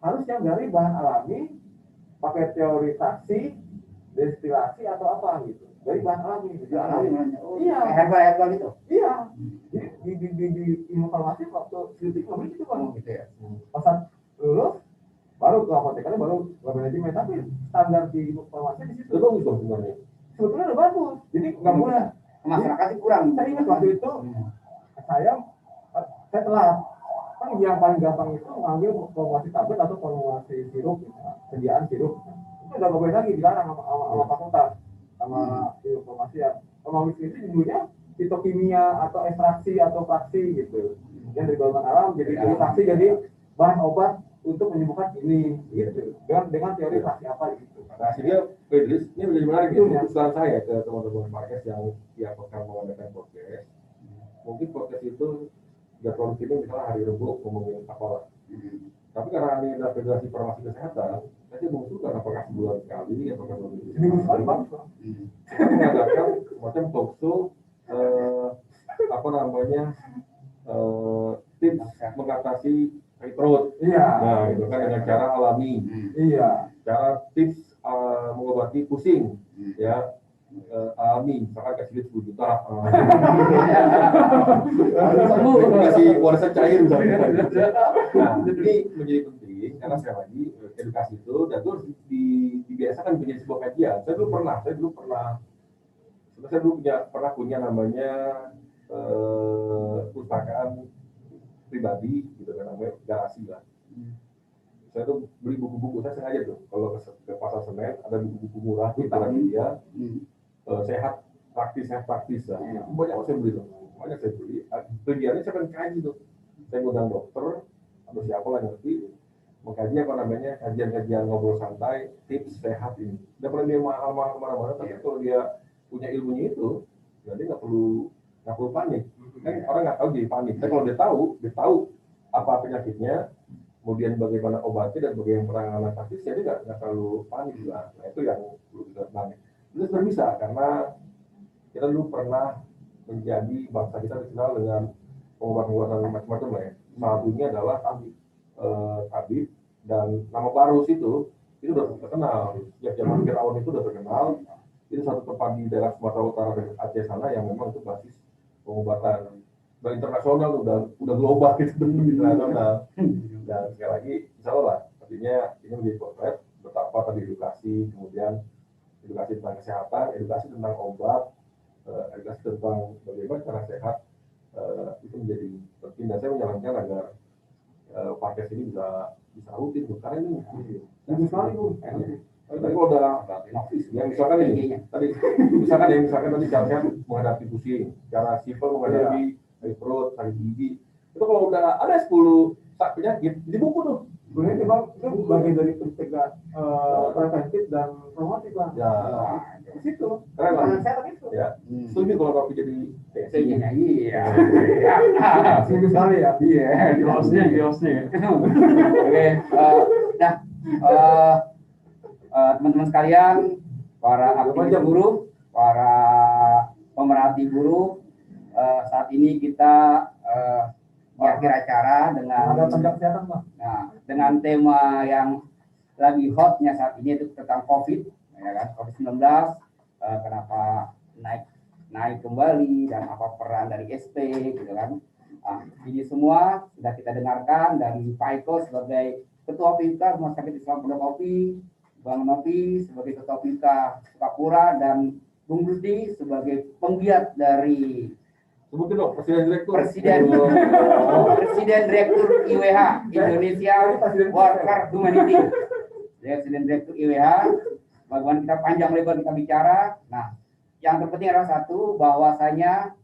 harus yang dari bahan alami, pakai teorisasi, destilasi atau apa gitu. Dari bahan alami. Iya. Herbal gitu. Iya. Jadi di ilmu farmasi waktu skripsi nggak gitu Bang. Gitu ya. Pas lulus baru ke apotekernya baru manajemen, tapi standar di ilmu farmasi di situ. Itu bagus dong sebenarnya. Sebetulnya udah bagus. Jadi nggak boleh. Masyarakat kurang. Saya ingat waktu itu saya telat kan yang paling gampang itu mengambil formulasi tablet atau formulasi sirup, sediaan sirup. Itu udah nggak boleh lagi, dilarang sama fakultas, sama informasi ya. Sama itu dulunya fitokimia atau ekstraksi atau fraksi gitu. Yang dari golongan alam jadi fraksi jadi bahan obat untuk menyembuhkan ini gitu. Dengan teori fraksi apa gitu. Nah, sehingga Idris, ini menjadi menarik ya, usulan saya ke teman-teman podcast yang tiap pekan mengadakan podcast. Mungkin podcast itu jadwal kita misalnya hari Rabu ngomongin apalah. Tapi karena ini adalah Federasi Farmasi Kesehatan, saya mengusulkan apakah sebulan sekali, apakah 2 minggu sekali, kita mengadakan macam talk show, tips mengatasi sakit perut. Iya. Nah, itu kan dengan cara alami. Iya. Cara tips mengobati pusing, ya. Alami, misalkan kasih duit 10 juta, kasih warisan cair misalnya. Nah, ini menjadi penting karena sekali lagi edukasi itu dan itu harus dibiasakan menjadi sebuah kajian. Saya dulu pernah punya namanya pustakaan pribadi gitu kan, namanya garasi lah. Saya tuh beli buku-buku, saya sengaja tuh kalau ke pasar Senen ada buku-buku murah di Gramedia. Sehat praktis lah. Banyak saya beli tuh, tujuannya saya akan kaji tuh. Saya ngundang dokter atau siapa lah ngerti mengkaji apa namanya kajian-kajian ngobrol santai tips sehat ini. Tidak perlu dia mahal-mahal kemana-mana, tapi kalau dia punya ilmunya itu, jadi nggak perlu panik. Kan orang nggak tahu jadi panik. Tapi kalau dia tahu apa penyakitnya, kemudian bagaimana obatnya dan bagaimana penanganan praktisnya, dia nggak terlalu panik juga. Nah itu yang perlu kita panik. Itu sebenarnya bisa karena kita dulu pernah menjadi bangsa kita dikenal dengan pengobatan macam-macam lah ya. Satunya adalah tabib dan nama Barus itu udah terkenal. Sejak zaman Firaun itu udah terkenal. Itu satu tempat di daerah Sumatera Utara dan Aceh sana yang memang itu basis pengobatan. Udah internasional, udah global gitu, internasional. Dan sekali lagi, insya Allah lah, artinya ini menjadi potret betapa tadi edukasi, kemudian edukasi tentang kesehatan, edukasi tentang obat, edukasi tentang bagaimana cara sehat, itu menjadi penting. Dan saya menyarankan agar podcast ini bisa rutin, karena ini sekali Bu. Tadi kalau udah yang misalkan ini, misalkan tadi cara menghadapi pusing, cara simpel menghadapi sakit perut, sakit gigi, itu kalau udah ada 10 penyakit di buku tuh. Sebenarnya itu bagian dari pencegahan preventif dan promotif lah. Ya, di situ. Keren lah. Sehat itu. Ya, setuju kalau kopi jadi Iya. Seminggu sekali ya. Iya, di hostnya. Oke, nah teman-teman sekalian, para aktivis buruh, para pemerhati buruh, saat ini kita di akhir acara dengan tema yang lagi hotnya saat ini itu tentang COVID, ya kan, COVID-19, kenapa naik kembali dan apa peran dari SP, gitu kan. Ini semua sudah kita dengarkan dari Pak Eko sebagai Ketua PIMKA Rumah Sakit Islam Pondokopi, Bang Nopi sebagai Ketua PIMKA Sukapura, dan Bung Rusdi sebagai penggiat dari sebutin dong, Presiden Direktur IWH Indonesia Worker Humanity. Presiden Direktur IWH, bagaimana kita panjang lebar kita bicara. Nah, yang terpenting adalah satu, bahwasanya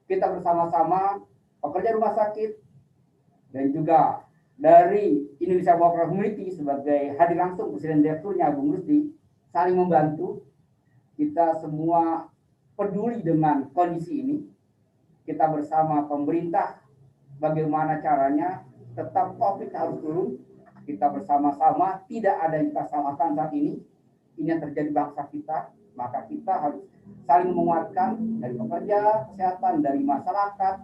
kita bersama-sama pekerja rumah sakit dan juga dari Indonesia Worker Humanity sebagai hadir langsung Presiden Direkturnya Bung Rusdi saling membantu. Kita semua peduli dengan kondisi ini. Kita bersama pemerintah bagaimana caranya tetap COVID harus turun. Kita bersama-sama, tidak ada yang kita salahkan saat ini. Ini yang terjadi bangsa kita, maka kita harus saling menguatkan dari pekerja kesehatan, dari masyarakat,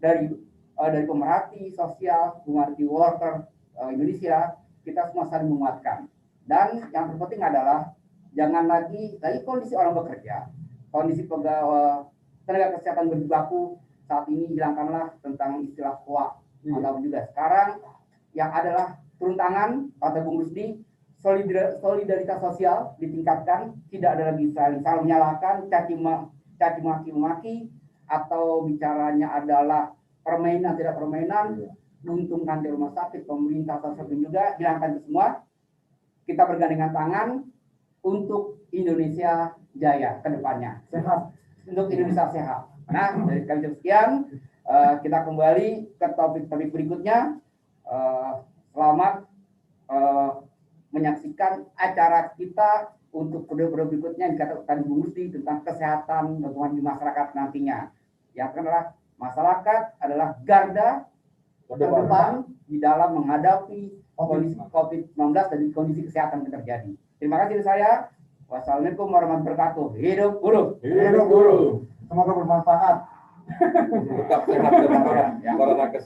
dari pemerhati sosial, pemerhati worker Indonesia. Kita semua saling menguatkan. Dan yang terpenting adalah jangan lagi kondisi orang bekerja, kondisi pegawai tenaga kesehatan berjibaku. Saat ini hilangkanlah tentang istilah KOA atau juga sekarang yang adalah turun tangan, kata Bung Rusdi, solidaritas sosial ditingkatkan, tidak ada lagi saling menyalahkan, caci maki atau bicaranya adalah permainan tidak permainan. diuntungkan di rumah sakit, pemerintah, salah juga hilangkan itu semua. Kita bergandengan tangan untuk Indonesia jaya ke depannya. Sehat. Untuk Indonesia sehat. Nah, dari kami sekian, kita kembali ke topik-topik berikutnya. Selamat menyaksikan acara kita untuk periode berikutnya yang dikatakan Bu Musti tentang kesehatan lingkungan di masyarakat nantinya. Yang adalah masyarakat adalah garda terdepan di dalam menghadapi kondisi COVID-19 dan kondisi kesehatan yang terjadi. Terima kasih dari saya. Wassalamualaikum warahmatullahi wabarakatuh. Hidup buruh. Hidup guru. Semoga bermanfaat. Tetap sehat dan para nakes.